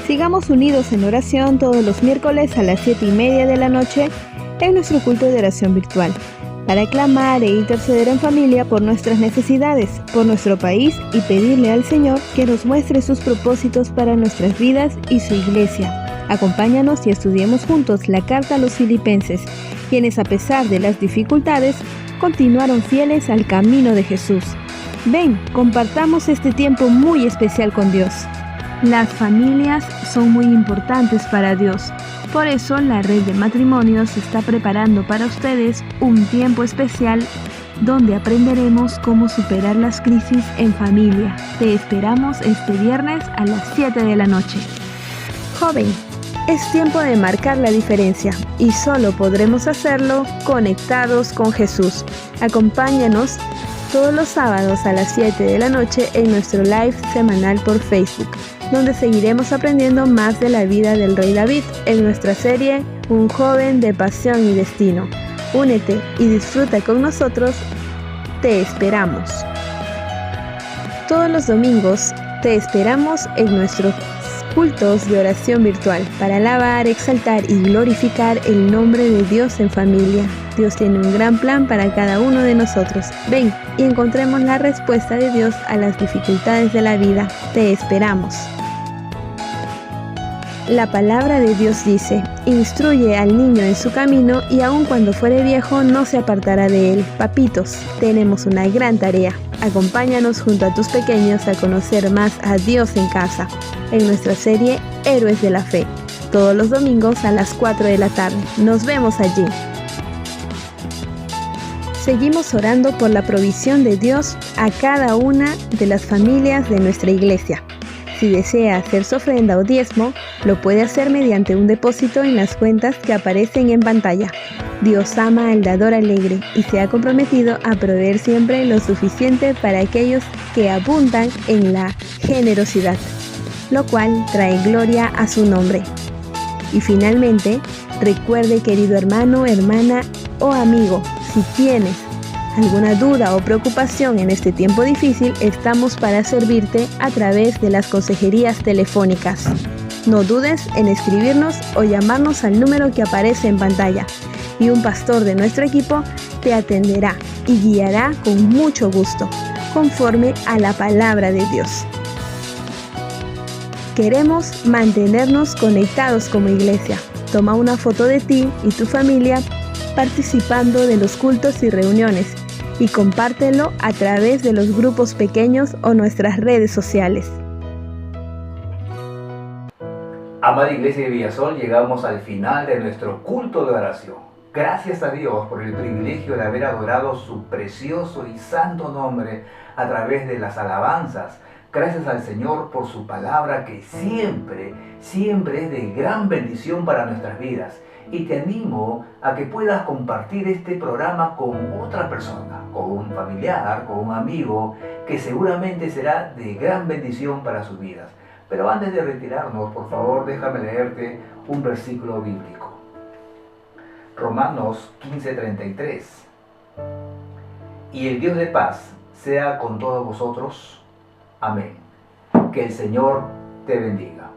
Speaker 9: Sigamos unidos en oración todos los miércoles a las 7:30 de la noche en nuestro culto de oración virtual, para clamar e interceder en familia por nuestras necesidades, por nuestro país y pedirle al Señor que nos muestre sus propósitos para nuestras vidas y su iglesia. Acompáñanos y estudiemos juntos la carta a los Filipenses, quienes a pesar de las dificultades, continuaron fieles al camino de Jesús. Ven, compartamos este tiempo muy especial con Dios. Las familias son muy importantes para Dios. Por eso la red de matrimonios está preparando para ustedes un tiempo especial donde aprenderemos cómo superar las crisis en familia. Te esperamos este viernes a las 7 de la noche. Joven, es tiempo de marcar la diferencia y solo podremos hacerlo conectados con Jesús. Acompáñanos todos los sábados a las 7 de la noche en nuestro live semanal por Facebook, donde seguiremos aprendiendo más de la vida del rey David en nuestra serie Un joven de pasión y destino. Únete y disfruta con nosotros. Te esperamos. Todos los domingos te esperamos en nuestros cultos de oración virtual para alabar, exaltar y glorificar el nombre de Dios en familia. Dios tiene un gran plan para cada uno de nosotros. Ven y encontremos la respuesta de Dios a las dificultades de la vida. Te esperamos. La palabra de Dios dice: instruye al niño en su camino y aun cuando fuere viejo no se apartará de él. Papitos, tenemos una gran tarea. Acompáñanos junto a tus pequeños a conocer más a Dios en casa, en nuestra serie Héroes de la Fe, todos los domingos a las 4 de la tarde. Nos vemos allí. Seguimos orando por la provisión de Dios a cada una de las familias de nuestra iglesia. Si desea hacer su ofrenda o diezmo, lo puede hacer mediante un depósito en las cuentas que aparecen en pantalla. Dios ama al dador alegre y se ha comprometido a proveer siempre lo suficiente para aquellos que abundan en la generosidad, lo cual trae gloria a su nombre. Y finalmente, recuerde, querido hermano, hermana o amigo, si tienes alguna duda o preocupación en este tiempo difícil, estamos para servirte a través de las consejerías telefónicas. No dudes en escribirnos o llamarnos al número que aparece en pantalla, y un pastor de nuestro equipo te atenderá y guiará con mucho gusto, conforme a la palabra de Dios. Queremos mantenernos conectados como iglesia. Toma una foto de ti y tu familia participando de los cultos y reuniones y compártelo a través de los grupos pequeños o nuestras redes sociales.
Speaker 5: Amada Iglesia de Villasol, llegamos al final de nuestro culto de oración. Gracias a Dios por el privilegio de haber adorado su precioso y santo nombre a través de las alabanzas. Gracias al Señor por su palabra que siempre es de gran bendición para nuestras vidas. Y te animo a que puedas compartir este programa con otra persona, con un familiar, con un amigo, que seguramente será de gran bendición para sus vidas. Pero antes de retirarnos, por favor, déjame leerte un versículo bíblico. Romanos 15:33. Y el Dios de paz sea con todos vosotros. Amén. Que el Señor te bendiga.